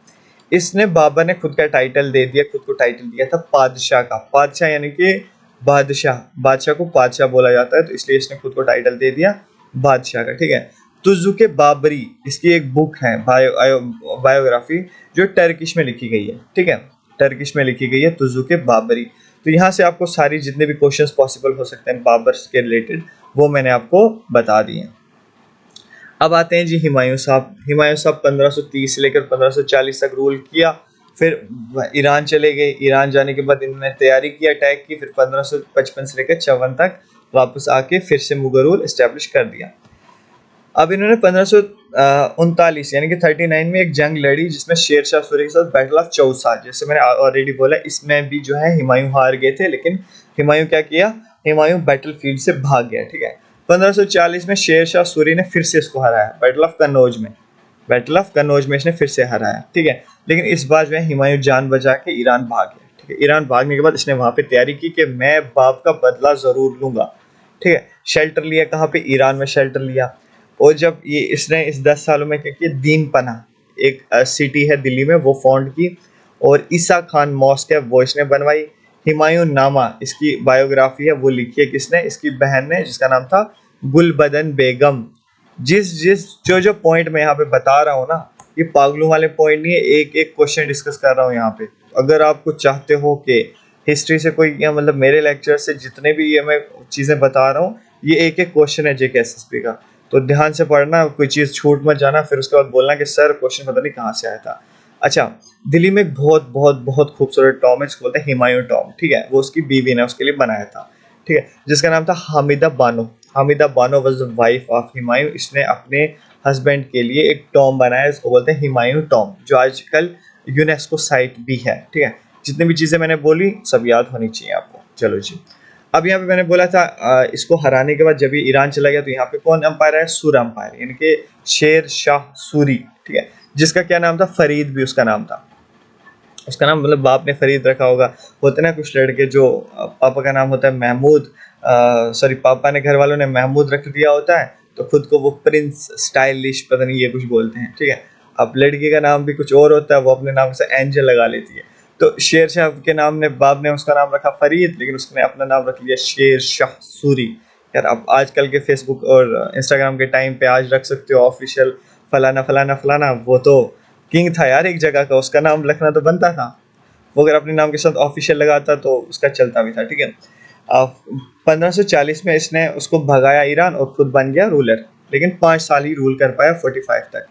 इसने बाबर ने खुद का टाइटल दे दिया, खुद को टाइटल दिया था पादशाह का। पादशाह यानी कि बादशाह, बादशाह को पादशाह बोला जाता है, तो इसलिए इसने खुद को टाइटल दे दिया बादशाह का। ठीक है, तुजुके बाबरी इसकी एक बुक है, बायोग्राफी, जो टर्किश में लिखी गई है। ठीक है, टर्किश में लिखी गई है तुजुके बाबरी। तो यहाँ से आपको सारी जितने भी क्वेश्चंस पॉसिबल हो सकते हैं बाबर के रिलेटेड, वो मैंने आपको बता दिए। अब आते हैं जी हुमायूं साहब। हुमायूं साहब 1530 से लेकर 1540 तक रूल किया, फिर ईरान चले गए। ईरान जाने के बाद इन्होंने तैयारी की अटैक की, फिर 1555 से लेकर 54 तक वापस आके फिर से मुगल रूल इस्टेब्लिश कर दिया। अब इन्होंने 1539 यानी कि 39 में एक जंग लड़ी, जिसमें शेर शाह सूरी के साथ बैटल ऑफ चौसा। जैसे मैंने ऑलरेडी बोला, इसमें भी जो है हुमायूं हार गए थे, लेकिन हुमायूं क्या किया, हुमायूं बैटलफील्ड से भाग गया। ठीक है, 1540 में शेर शाह सूरी ने फिर से इसको हराया बैटल ऑफ कन्नौज में। बैटल ऑफ कन्नौज में इसने फिर से हराया। ठीक है, लेकिन इस बार जो है हुमायूं जान बचा के ईरान भाग गया। ठीक है, ईरान भागने के बाद इसने वहां पे तैयारी की कि मैं बाप का बदला जरूर लूंगा। ठीक है, शेल्टर लिया, कहाँ पे, ईरान में शेल्टर लिया। और जब ये इसने इस 10 सालों में क्या किया, दीन पना एक सिटी है दिल्ली में, वो फाउंड की, और ईसा खान मॉस्क है वो इसने बनवाई। हुमायूं नामा इसकी बायोग्राफी है, वो लिखी है किसने, इसकी बहन ने, जिसका नाम था गुलबदन बेगम। जिस जिस जो जो पॉइंट मैं यहाँ पे बता रहा हूँ ना, ये पागलों वाले पॉइंट नहीं है, एक एक क्वेश्चन डिस्कस कर रहा हूँ यहाँ पे। अगर आप कुछ चाहते हो कि हिस्ट्री से कोई, या मतलब मेरे लेक्चर से जितने भी ये मैं चीज़ें बता रहा हूँ, ये एक एक क्वेश्चन है JK SSB का, तो ध्यान से पढ़ना, कोई चीज़ छूट मत जाना, फिर उसके बाद बोलना कि सर क्वेश्चन पता नहीं कहाँ से आया था। अच्छा, दिल्ली में एक बहुत बहुत बहुत खूबसूरत टॉम है, जिसको बोलते हैं हुमायूं टॉम। ठीक है, वो उसकी बीवी ने उसके लिए बनाया था। ठीक है, जिसका नाम था Hamida Bano. Hamida Bano was the wife of Humayun. इसने अपने हस्बैंड के लिए एक टॉम बनाया, इसको बोलते हैं हुमायूं टॉम, जो आजकल यूनेस्को साइट भी है। ठीक है, जितनी भी चीज़ें मैंने बोली सब याद होनी चाहिए आपको। चलो जी, अब यहाँ पे मैंने बोला था इसको हराने के बाद जब ये ईरान चला गया, तो यहाँ पे कौन अंपायर है, सूर अंपायर, यानी कि शेर शाह सूरी। ठीक है, जिसका क्या नाम था, फरीद भी उसका नाम था। उसका नाम मतलब बाप ने फरीद रखा होगा। होते ना कुछ लड़के जो पापा का नाम होता है महमूद, सॉरी पापा ने, घर वालों ने महमूद रख दिया होता है, तो खुद को वो प्रिंस, स्टाइलिश, पता नहीं ये कुछ बोलते हैं। ठीक है, अब लड़की का नाम भी कुछ और होता है, वो अपने नाम से एंजल लगा लेती है। तो शेर शाह के नाम ने, बाप ने उसका नाम रखा फरीद, लेकिन उसने अपना नाम रख लिया शेर शाह सूरी। यार अब आजकल के फेसबुक और इंस्टाग्राम के टाइम पे आज रख सकते हो ऑफिशियल फलाना फलाना फलाना, वो तो किंग था यार एक जगह का, उसका नाम रखना तो बनता था। वो अगर अपने नाम के साथ ऑफिशियल लगाता तो उसका चलता भी था। ठीक है, 1540 में इसने उसको भगाया ईरान और खुद बन गया रूलर, लेकिन 5 साल ही रूल कर पाया 45 तक।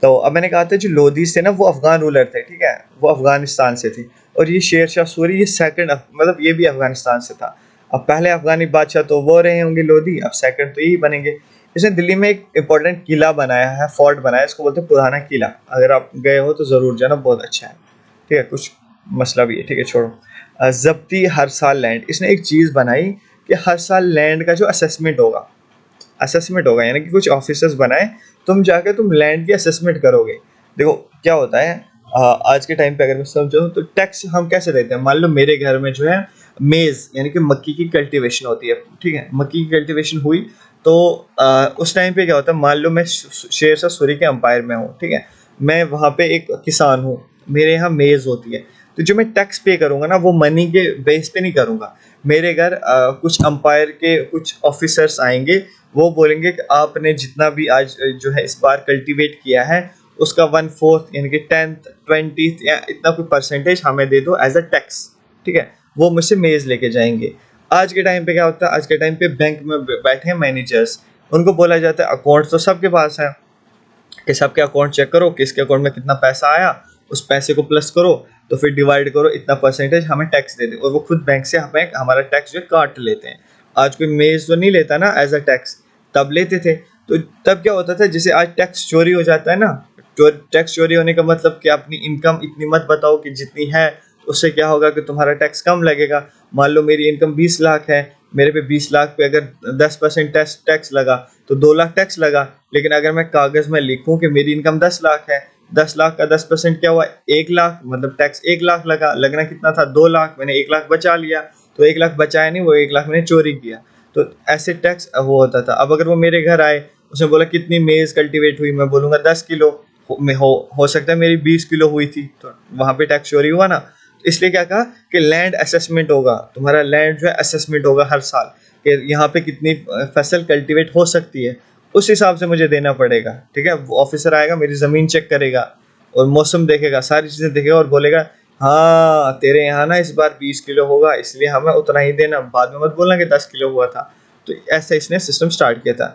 तो अब मैंने कहा था जो लोधीस थे ना वो अफगान रूलर थे, ठीक है, वो अफगानिस्तान से थे। और ये शेर शाह सूरी ये सेकंड, मतलब ये भी अफगानिस्तान से था। अब पहले अफगानी बादशाह तो वो रहे होंगे लोधी, अब सेकंड तो यही बनेंगे। इसने दिल्ली में एक इंपॉर्टेंट किला बनाया है, फोर्ट बनाया है, इसको बोलते हैं पुराना किला। अगर आप गए हो तो ज़रूर जाना, बहुत अच्छा है, ठीक है। कुछ मसला भी है, ठीक है, छोड़ो। जब्ती हर साल लैंड, इसने एक चीज़ बनाई कि हर साल लैंड का जो असेसमेंट होगा, यानी कि कुछ ऑफिसर्स बनाए, तुम जाके तुम लैंड की असेसमेंट करोगे। देखो क्या होता है, आज के टाइम पे अगर मैं समझाऊँ तो टैक्स हम कैसे देते हैं। मान लो मेरे घर में जो है मेज़ यानी कि मक्की की कल्टीवेशन होती है, ठीक है, मक्की की कल्टीवेशन हुई तो उस टाइम पे क्या होता है, मान लो मैं शेर शाह सूरी के अंपायर में हूँ, ठीक है, मैं वहाँ पे एक किसान हूँ, मेरे यहाँ मेज़ होती है, तो जो मैं टैक्स पे करूँगा ना वो मनी के बेस पे नहीं करूँगा। मेरे घर कुछ अंपायर के कुछ ऑफिसर्स आएंगे, वो बोलेंगे कि आपने जितना भी आज जो है इस बार कल्टीवेट किया है उसका 1/4 यानी कि 10th 20th या इतना कोई परसेंटेज हमें दे दो एज अ टैक्स, ठीक है। वो मुझसे मेज़ लेके जाएंगे। आज के टाइम पे क्या होता है, आज के टाइम पे बैंक में बैठे हैं मैनेजर्स, उनको बोला जाता है अकाउंट तो सबके पास है कि सबके अकाउंट चेक करो, किसके अकाउंट में कितना पैसा आया, उस पैसे को प्लस करो, तो फिर डिवाइड करो, इतना परसेंटेज हमें टैक्स दे दे, और वो खुद बैंक से हमें हमारा टैक्स जो काट लेते हैं। आज कोई मेज़ तो नहीं लेता ना एज अ टैक्स, तब लेते थे। तो तब क्या होता था, जैसे आज टैक्स चोरी हो जाता है ना, टैक्स चोरी होने का मतलब कि अपनी इनकम इतनी मत बताओ कि जितनी है, उससे क्या होगा कि तुम्हारा टैक्स कम लगेगा। मान लो मेरी इनकम 20 लाख है, मेरे पे 20 लाख पे अगर 10% टैक्स लगा तो 2 लाख टैक्स लगा। लेकिन अगर मैं कागज़ में लिखूं कि मेरी इनकम 10 लाख है, 10 लाख का 10% क्या हुआ, 1 लाख, मतलब टैक्स 1 लाख लगा, लगना कितना था 2 लाख, मैंने 1 लाख बचा लिया। तो 1 लाख बचाया नहीं, वो 1 लाख मैंने चोरी किया। तो ऐसे टैक्स वो होता था। अब अगर वो मेरे घर आए, उसने बोला कितनी मेज़ कल्टीवेट हुई, मैं बोलूँगा 10 किलो, हो सकता है मेरी 20 किलो हुई थी, तो वहाँ पे टैक्स चोरी हुआ ना। तो इसलिए क्या कहा कि लैंड असेसमेंट होगा, तुम्हारा लैंड जो है असेसमेंट होगा हर साल कि यहाँ पे कितनी फसल कल्टीवेट हो सकती है, उस हिसाब से मुझे देना पड़ेगा, ठीक है। वो ऑफिसर आएगा, मेरी ज़मीन चेक करेगा और मौसम देखेगा, सारी चीज़ें देखेगा और बोलेगा हाँ तेरे यहाँ ना इस बार 20 किलो होगा, इसलिए हमें उतना ही देना, बाद में मत बोलना कि 10 किलो हुआ था। तो ऐसा इसने सिस्टम स्टार्ट किया था।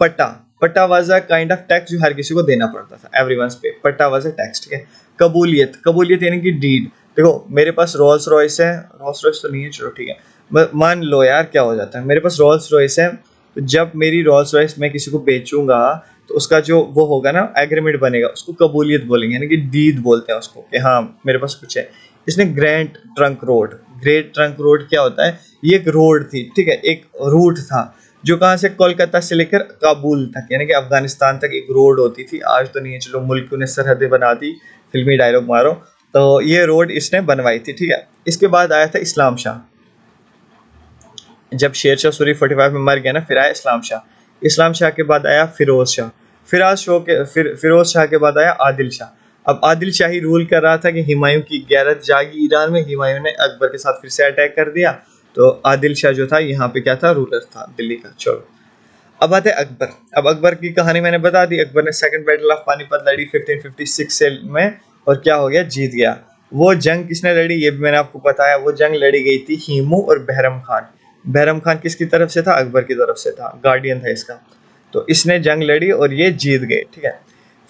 पट्टा, पट्टा was a kind of tax जो हर किसी को देना पड़ता था, एवरीवन्स पे, पट्टा वाज अ टैक्स, ठीक है। कबूलियत, कबूलियत यानी कि डीड। देखो मेरे पास रोल्स रॉयस है, रोल्स रॉयस तो नहीं है, चलो ठीक है, मान लो यार क्या हो जाता है, मेरे पास रोल्स रॉयस है, तो जब मेरी रोल्स रॉयस मैं किसी को बेचूंगा तो उसका जो वो होगा ना एग्रीमेंट बनेगा, उसको कबूलियत बोलेंगे, यानी कि डीड बोलते हैं उसको कि हाँ मेरे पास कुछ है। इसने grand trunk road, great trunk road क्या होता है, ये एक रोड थी, ठीक है, एक रूट था जो कहाँ से, कोलकाता से लेकर काबुल तक, यानी कि अफगानिस्तान तक एक रोड होती थी। आज तो नहीं है, चलो मुल्क ने सरहदें बना दी, फिल्मी डायलॉग मारो। तो ये रोड इसने बनवाई थी, ठीक है। इसके बाद आया था इस्लाम शाह, जब शेर शाह सूरी 45 में मर गया ना, फिर आया इस्लाम शाह। इस्लाम शाह के बाद आया फिरोज शाह, फिरोज शाह के बाद आया आदिल शाह। अब आदिल शाह ही रूल कर रहा था कि हुमायूं की गैरत जागी ईरान में, हुमायूं ने अकबर के साथ फिर से अटैक कर दिया, तो आदिल शाह जो था यहाँ पे क्या था, रूलर था दिल्ली का। चलो अब आते अकबर। अब अकबर की कहानी मैंने बता दी, अकबर ने सेकंड बैटल ऑफ पानीपत लड़ी 1556 से में, और क्या हो गया, जीत गया। वो जंग किसने लड़ी ये भी मैंने आपको बताया, वो जंग लड़ी गई थी हीमू और बहरम खान। बहरम खान किसकी तरफ से था, अकबर की तरफ से था, गार्डियन था इसका। तो इसने जंग लड़ी और ये जीत गए, ठीक है।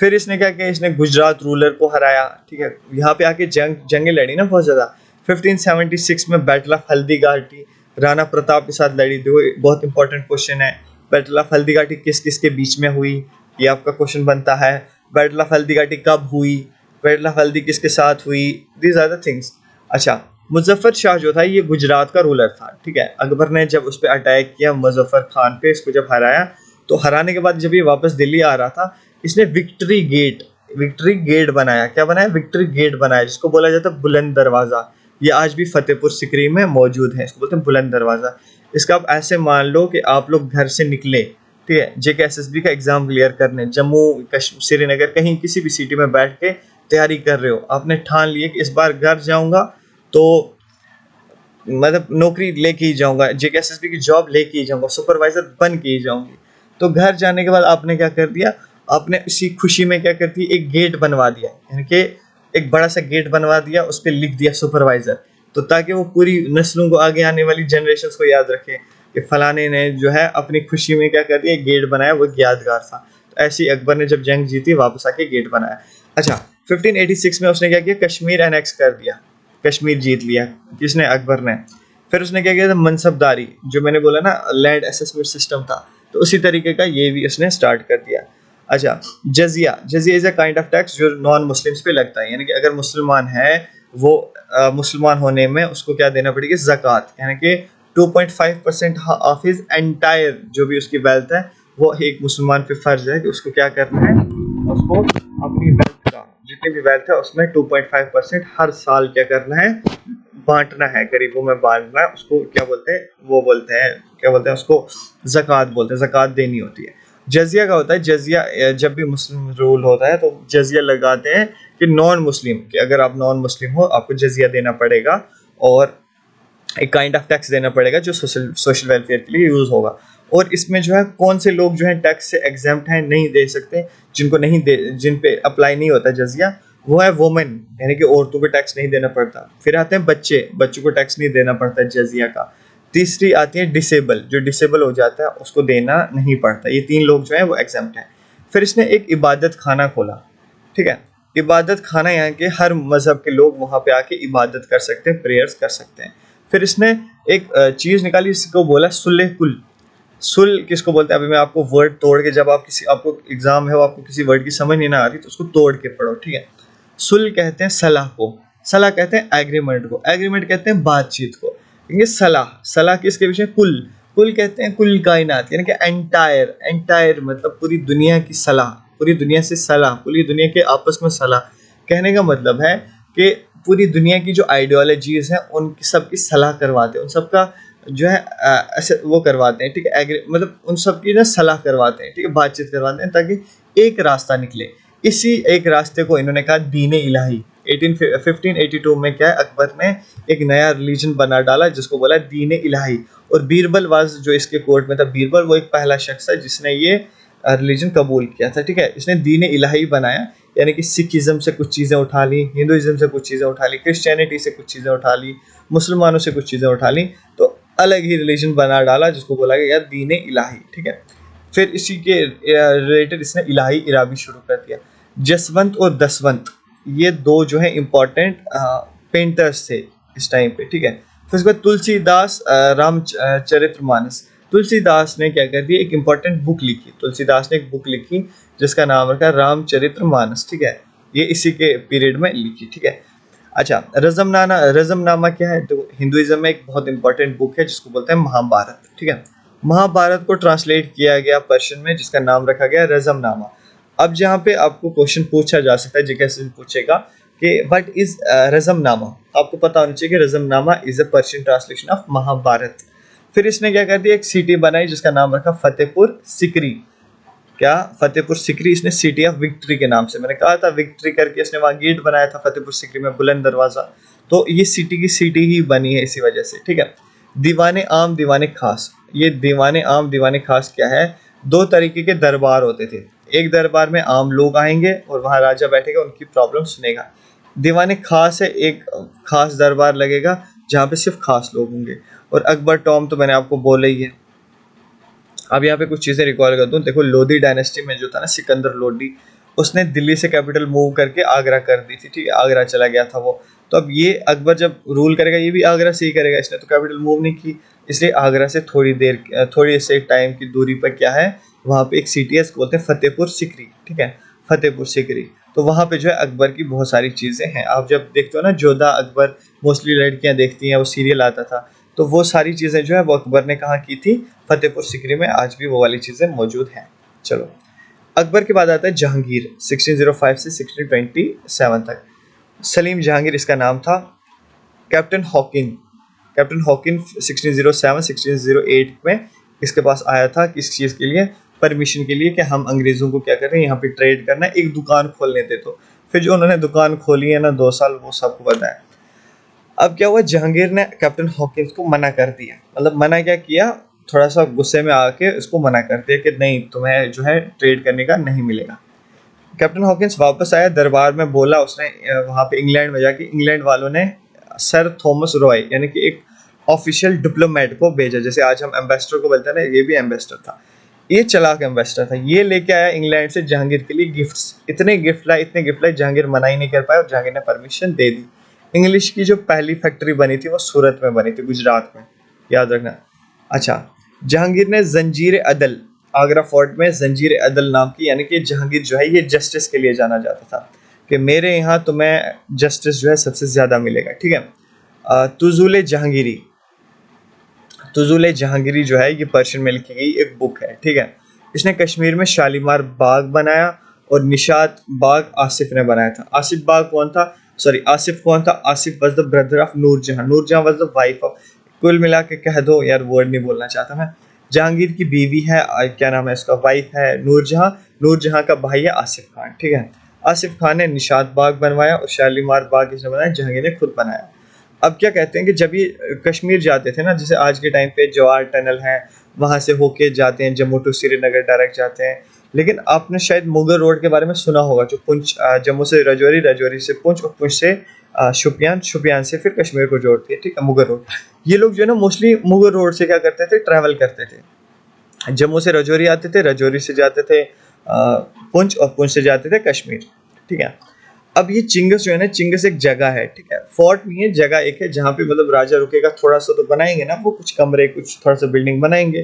फिर इसने क्या किया, इसने गुजरात रूलर को हराया, ठीक है। यहाँ पे आके जंगें लड़ी ना बहुत ज़्यादा। 1576 में बैटल ऑफ हल्दी घाटी राणा प्रताप के साथ लड़ी। देखो बहुत इंपॉर्टेंट क्वेश्चन है, बैटल ऑफ हल्दी घाटी किस किस के बीच में हुई, ये आपका क्वेश्चन बनता है। बैटल ऑफ हल्दी घाटी कब हुई, बैटल ऑफ हल्दी किसके साथ हुई, दीज आर द थिंग्स। अच्छा, मुजफ्फर शाह जो था ये गुजरात का रूलर था, ठीक है। अकबर ने जब उस पर अटैक किया मुजफ्फर खान पे, इसको जब हराया, तो हराने के बाद जब ये वापस दिल्ली आ रहा था, इसने विक्ट्री गेट बनाया। क्या बनाया, विक्ट्री गेट बनाया, जिसको बोला जाता है बुलंद दरवाज़ा। ये आज भी फतेहपुर सिकरी में मौजूद है, इसको बोलते हैं बुलंद दरवाज़ा। इसका आप ऐसे मान लो कि आप लोग घर से निकले, ठीक है, JK SSB का एग्जाम क्लियर करने, जम्मू श्रीनगर कहीं किसी भी सिटी में बैठ के तैयारी कर रहे हो, आपने ठान लिए कि इस बार घर जाऊंगा तो मतलब नौकरी लेके ही जाऊंगा, JK SSB की जॉब लेके ही जाऊंगा, सुपरवाइजर बन के ही जाऊंगी। तो घर जाने के बाद आपने क्या कर दिया, आपने इसी खुशी में क्या कर दी, एक गेट बनवा दिया, यानी कि एक बड़ा सा गेट बनवा दिया, उस पर लिख दिया सुपरवाइजर। तो ताकि वो पूरी नस्लों को, आगे आने वाली जनरेशंस को याद रखे कि फलाने ने जो है अपनी खुशी में क्या कर दिया, गेट बनाया, वो यादगार था। तो ऐसे ही अकबर ने जब जंग जीती वापस आके गेट बनाया। अच्छा, 1586 में उसने क्या किया, कश्मीर एनेक्स कर दिया, कश्मीर जीत लिया। किसने? अकबर ने। फिर उसने क्या किया था, मनसबदारी, जो मैंने बोला ना लैंड असेसमेंट सिस्टम था, तो उसी तरीके का ये भी उसने स्टार्ट कर दिया। अच्छा, jizya, jizya is a kind of tax जो नॉन मुस्लिम्स पे लगता है, यानी कि अगर मुसलमान है वो मुसलमान होने में उसको क्या देना पड़ेगी, ज़कात, यानी कि 2.5% ऑफ हिज एंटायर जो भी उसकी वेल्थ है, वो एक मुसलमान पे फर्ज है कि उसको क्या करना है, उसको अपनी वेल्थ का जितनी भी वेल्थ है उसमें 2.5% हर साल क्या करना है, बांटना है, गरीबों में बांटना है। उसको क्या बोलते हैं, वो बोलते हैं, क्या बोलते हैं उसको, ज़कात बोलते हैं, ज़कात देनी होती है। जजिया का होता है, जजिया जब भी मुस्लिम रूल होता है तो जजिया लगाते हैं कि नॉन मुस्लिम, कि अगर आप नॉन मुस्लिम हो आपको जजिया देना पड़ेगा और एक काइंड ऑफ टैक्स देना पड़ेगा जो सोशल वेलफेयर के लिए यूज होगा। और इसमें जो है कौन से लोग जो है टैक्स से एग्जेम्प्ट हैं, नहीं दे सकते, जिनको नहीं दे, जिन पे अप्लाई नहीं होता जजिया, वो है वुमेन, यानी कि औरतों को टैक्स नहीं देना पड़ता। फिर आते हैं बच्चे, बच्चों को टैक्स नहीं देना पड़ता जजिया का। तीसरी आती है डिसेबल, जो डिसेबल हो जाता है उसको देना नहीं पड़ता। ये 3 लोग जो है वो एग्जेम्प्ट है। फिर इसने एक इबादत खाना खोला, ठीक है, इबादत खाना, यहाँ के हर मजहब के लोग वहाँ पे आके इबादत कर सकते हैं, प्रेयर्स कर सकते हैं। फिर इसने एक चीज निकाली, इसको बोला सुल्ह कुल। सुल किसको बोलते हैं, अभी मैं आपको वर्ड तोड़ के, जब आप किसी, आपको एग्जाम है, आपको किसी वर्ड की समझ नहीं ना आ रही तो उसको तोड़ के पढ़ो, ठीक है। सुल कहते हैं सलाह को, सलाह कहते हैं एग्रीमेंट को, एग्रीमेंट कहते हैं बातचीत को। ये सलाह, सलाह किसके पीछे, कुल, कुल कहते हैं कुल कायनात, यानी कि एंटायर, एंटायर मतलब पूरी दुनिया की सलाह, पूरी दुनिया से सलाह, पूरी दुनिया के आपस में सलाह। कहने का मतलब है कि पूरी दुनिया की जो आइडियोलॉजीज हैं उनकी सबकी सलाह करवाते हैं, उन सबका जो है ऐसे वो करवाते हैं, ठीक है, मतलब उन सब की ना सलाह करवाते हैं, ठीक है, बातचीत करवाते हैं ताकि एक रास्ता निकले। इसी एक रास्ते को इन्होंने कहा दीन इलाही। 1582 में क्या है, अकबर ने एक नया रिलीजन बना डाला जिसको बोला दीन इलाही। और बीरबल वाज जो इसके कोर्ट में था, बीरबल वो एक पहला शख्स है जिसने ये रिलीजन कबूल किया था, ठीक है। इसने दीन इलाही बनाया, यानी कि सिखिज्म से कुछ चीज़ें उठा ली, हिंदुइज्म से कुछ चीज़ें उठा ली, क्रिश्चियनिटी से कुछ चीज़ें उठा ली, मुसलमानों से कुछ चीज़ें उठा ली, तो अलग ही रिलीजन बना डाला जिसको बोला गया दीन इलाही, ठीक है। फिर इसी के रिलेटेड इसने इलाही इराबी शुरू कर दिया। जसवंत और दसवंत ये दो जो है इम्पोर्टेंट पेंटर्स थे इस टाइम पे, ठीक है। फिर उसके बाद तुलसीदास रामचरितमानस, तुलसीदास ने क्या कर दिया, एक इम्पोर्टेंट बुक लिखी, तुलसीदास ने एक बुक लिखी जिसका नाम रखा रामचरितमानस, ठीक है। ये इसी के पीरियड में लिखी, ठीक है। अच्छा, रजमनामा क्या है, तो हिंदुइज्म में एक बहुत इंपॉर्टेंट बुक है जिसको बोलते हैं महाभारत, ठीक है। महाभारत को ट्रांसलेट किया गया पर्शियन में जिसका नाम रखा गया रजमनामा। अब जहाँ पे आपको क्वेश्चन पूछा जा सकता है, जिज्ञासा पूछेगा कि व्हाट इज रजमनामा, आपको पता होना चाहिए कि Razmnama is a Persian translation of Mahabharata. फिर इसने क्या कर दिया, एक सिटी बनाई जिसका नाम रखा फतेहपुर सिकरी। क्या, फतेहपुर सिकरी, इसने सिटी ऑफ विक्ट्री के नाम से, मैंने कहा था विक्ट्री करके इसने वहां गेट बनाया था फतेहपुर सिकरी में, बुलंद दरवाजा, तो ये सिटी की सिटी ही बनी है इसी वजह से, ठीक है। दीवाने आम दीवाने खास, ये दीवाने आम दीवाने खास क्या है, 2 तरीके के दरबार होते थे। एक दरबार में आम लोग आएंगे और वहां राजा बैठेगा, उनकी प्रॉब्लम सुनेगा। दीवाने खास है, एक खास दरबार लगेगा जहाँ पे सिर्फ खास लोग होंगे। और अकबर टॉम तो मैंने आपको बोला ही है। अब यहाँ पे कुछ चीज़ें रिकॉल करता हूँ। देखो, लोधी डायनेस्टी में जो था ना, सिकंदर लोधी, उसने दिल्ली से कैपिटल मूव करके आगरा कर दी थी, ठीक है, आगरा चला गया था वो। तो अब ये अकबर जब रूल करेगा ये भी आगरा से ही करेगा, इसने तो कैपिटल मूव नहीं की, इसलिए आगरा से थोड़ी से टाइम की दूरी पर क्या है, वहाँ पे एक सिटी है, इसको बोलते हैं फतेहपुर सिकरी, ठीक है, फतेहपुर सिकरी। तो वहाँ पे जो है अकबर की बहुत सारी चीज़ें हैं। आप जब देखते हो ना जोधा अकबर, मोस्टली लड़कियाँ देखती हैं, वो सीरियल आता था, तो वो सारी चीज़ें जो है वो अकबर ने कहाँ की थी, फतेहपुर सिकरी में। आज भी वो वाली चीज़ें मौजूद हैं। चलो, अकबर के बाद आता है जहांगीर, 1605 से 1627 तक। सलीम जहांगीर इसका नाम था। कैप्टन हॉकिन 1607-1608 में इसके पास आया था, किस चीज़ के लिए, परमिशन के लिए कि हम अंग्रेज़ों को क्या कर रहे हैं, यहाँ पे ट्रेड करना है, एक दुकान खोलने थे। तो फिर जो उन्होंने दुकान खोली है ना 2 साल, वो सबको पता है। अब क्या हुआ, जहांगीर ने कैप्टन हॉकिंस को मना कर दिया, मतलब मना क्या किया, थोड़ा सा गुस्से में आके उसको मना कर दिया कि नहीं, तुम्हें जो है ट्रेड करने का नहीं मिलेगा। कैप्टन हॉकिंस वापस आया दरबार में, बोला उसने वहाँ पे इंग्लैंड में जाके, इंग्लैंड वालों ने सर थॉमस रॉय यानी कि एक ऑफिशियल डिप्लोमेट को भेजा, जैसे आज हम एम्बेसडर को बोलते हैं ना, ये भी एम्बेसडर था, ये चालाक एम्बेसडर था। ये लेके आया इंग्लैंड से जहांगीर के लिए गिफ्ट्स, इतने गिफ्ट लाए, जहांगीर मना ही नहीं कर पाया और जहांगीर ने परमिशन दे दी। इंग्लिश की जो पहली फैक्ट्री बनी थी वो सूरत में बनी थी, गुजरात में, याद रखना। अच्छा, जहांगीर ने जंजीर अदल, आगरा फोर्ट में जंजीर अदल नाम की, यानी कि जहांगीर जो है ये जस्टिस के लिए जाना जाता था कि मेरे यहाँ तुम्हें जस्टिस जो है सबसे ज्यादा मिलेगा, ठीक है। तुजुल जहांगीरी, तुजुल जहांगीरी जो है ये पर्शियन में लिखी गई एक बुक है, ठीक है। इसने कश्मीर में शालीमार बाग बनाया और निशात बाग आसिफ ने बनाया था। आसिफ बाग कौन था, सॉरी आसिफ कौन था, Asif was the brother of Noorjahan, Noorjahan was the wife of, कुल मिला के कह दो यार, वर्ड नहीं बोलना चाहता मैं। जहांगीर की बीवी है, क्या नाम है इसका, वाइफ है नूरजहां, नूरजहां का भाई है आसिफ खान, ठीक है। आसिफ खान ने निशात बाग बनवाया और शालीमार बाग किसने बनाया, जहांगीर ने खुद बनाया। अब क्या कहते हैं कि जब ये कश्मीर जाते थे ना, जैसे आज के टाइम पे जवाहर टनल है, वहां से होके जाते हैं जम्मू टू श्रीनगर डायरेक्ट जाते हैं, लेकिन आपने शायद मुगल रोड के बारे में सुना होगा, जो पुंछ, जम्मू से रजौरी, रजौरी से पुंछ और पुंछ से शुपियान, शुपियान से फिर कश्मीर को जोड़ती है, ठीक है, मुगल रोड। ये लोग जो है ना मोस्टली मुगल रोड से क्या करते थे, ट्रैवल करते थे, जम्मू से रजौरी आते थे, रजौरी से जाते थे पुंछ और पुंछ से जाते थे कश्मीर, ठीक है। अब ये चिंगस जो है ना, चिंगस एक जगह है, ठीक है, फोर्ट नहीं है, जगह एक है जहाँ पे मतलब राजा रुकेगा, थोड़ा सा तो बनाएंगे ना वो, कुछ कमरे, कुछ थोड़ा सा बिल्डिंग बनाएंगे,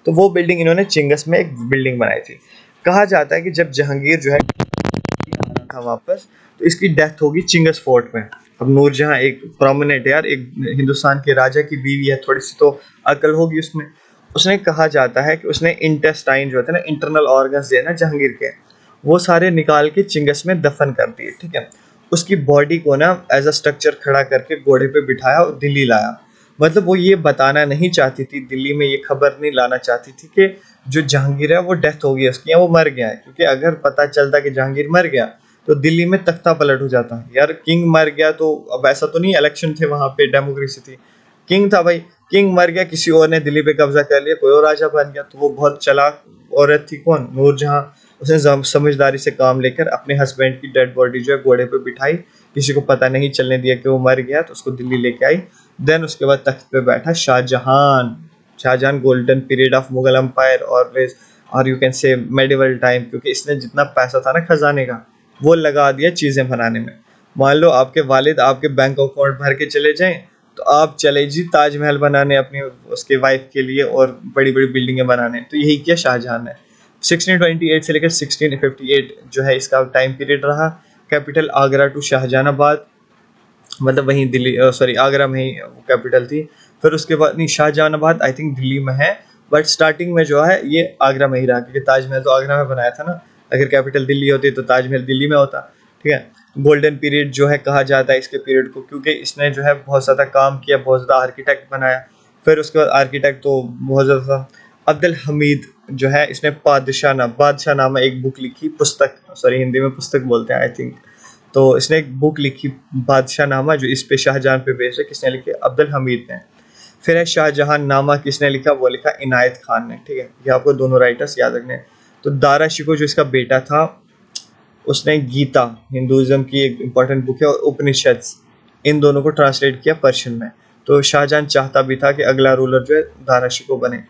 तो वो बिल्डिंग इन्होंने चिंगस में एक बिल्डिंग बनाई थी। कहा जाता है कि जब जहांगीर जो है था वापस, तो इसकी डेथ होगी चिंगस फोर्ट में। अब नूरजहां एक प्रोमिनेंट यार, एक हिंदुस्तान के राजा की बीवी है, थोड़ी सी तो अकल होगी उसमें। उसने, कहा जाता है कि उसने इंटेस्टाइन जो होते हैं ना, इंटरनल ऑर्गन्स जो है ना जहांगीर के, वो सारे निकाल के चिंगस में दफन कर दिए, ठीक है। उसकी बॉडी को ना एज अ स्ट्रक्चर खड़ा करके घोड़े पे बिठाया और दिल्ली लाया। मतलब वो ये बताना नहीं चाहती थी, दिल्ली में ये खबर नहीं लाना चाहती थी कि जो जहांगीर है वो डेथ हो गई उसकी या वो मर गया है, क्योंकि अगर पता चलता कि जहांगीर मर गया तो दिल्ली में तख्ता पलट हो जाता। यार किंग मर गया तो अब ऐसा तो नहीं इलेक्शन थे वहां पे, डेमोक्रेसी थी, किंग था भाई, किंग मर गया, किसी और ने दिल्ली पे कब्जा कर लिया, कोई और राजा बन गया। तो वो बहुत चालाक औरत थी, कौन, नूरजहां। उसने समझदारी से काम लेकर अपने हस्बैंड की डेड बॉडी जो है घोड़े पे बिठाई, किसी को पता नहीं चलने दिया कि वो मर गया, तो उसको दिल्ली लेके आई। देन उसके बाद तख्त पे बैठा Shah Jahan. Shah Jahan golden period of Mughal empire always, और you can say medieval time, क्योंकि इसने जितना पैसा था ना खजाने का वो लगा दिया चीजें बनाने में। मान लो आपके वालिद आपके बैंक अकाउंट भर के चले जाएं, तो आप चले जी ताजमहल बनाने अपनी उसके वाइफ के लिए और बड़ी बड़ी बिल्डिंगें बनाने। तो यही किया शाहजहां ने। 1628 से लेकर 1658 जो है इसका टाइम पीरियड रहा। कैपिटल आगरा टू शाहजहानाबाद, मतलब वहीं दिल्ली, सॉरी आगरा में ही कैपिटल थी। फिर उसके बाद नहीं, शाहजहानाबाद आई थिंक दिल्ली में है, बट स्टार्टिंग में जो है ये आगरा में ही रहा, क्योंकि ताजमहल तो आगरा में बनाया था ना। अगर कैपिटल दिल्ली होती तो ताजमहल दिल्ली में होता, ठीक है। गोल्डन पीरियड जो है कहा जाता है इसके पीरियड को, क्योंकि इसने जो है बहुत ज़्यादा काम किया, बहुत ज़्यादा आर्किटेक्ट बनाया। फिर उसके बाद आर्किटेक्ट तो बहुत ज़्यादा अब्दुल हमीद जो है, इसने बादशाह नामा एक बुक लिखी, पुस्तक, सॉरी हिंदी में पुस्तक बोलते हैं आई थिंक। तो इसने एक बुक लिखी बादशाह नामा, जो इस पे शाहजहां पे बेस्ड है। किसने लिखी, अब्दुल हमीद ने। फिर है शाहजहां नामा, किसने लिखा, वो लिखा इनायत खान ने, ठीक है। ये आपको दोनों राइटर्स याद रखने। तो दारा शिकोह जो इसका बेटा था, उसने गीता, हिंदुइज्म की एक इम्पॉर्टेंट बुक है, और उपनिषद, इन दोनों को ट्रांसलेट किया पर्शियन में। तो शाहजहां चाहता भी था कि अगला रूलर जो है दारा शिकोह बने।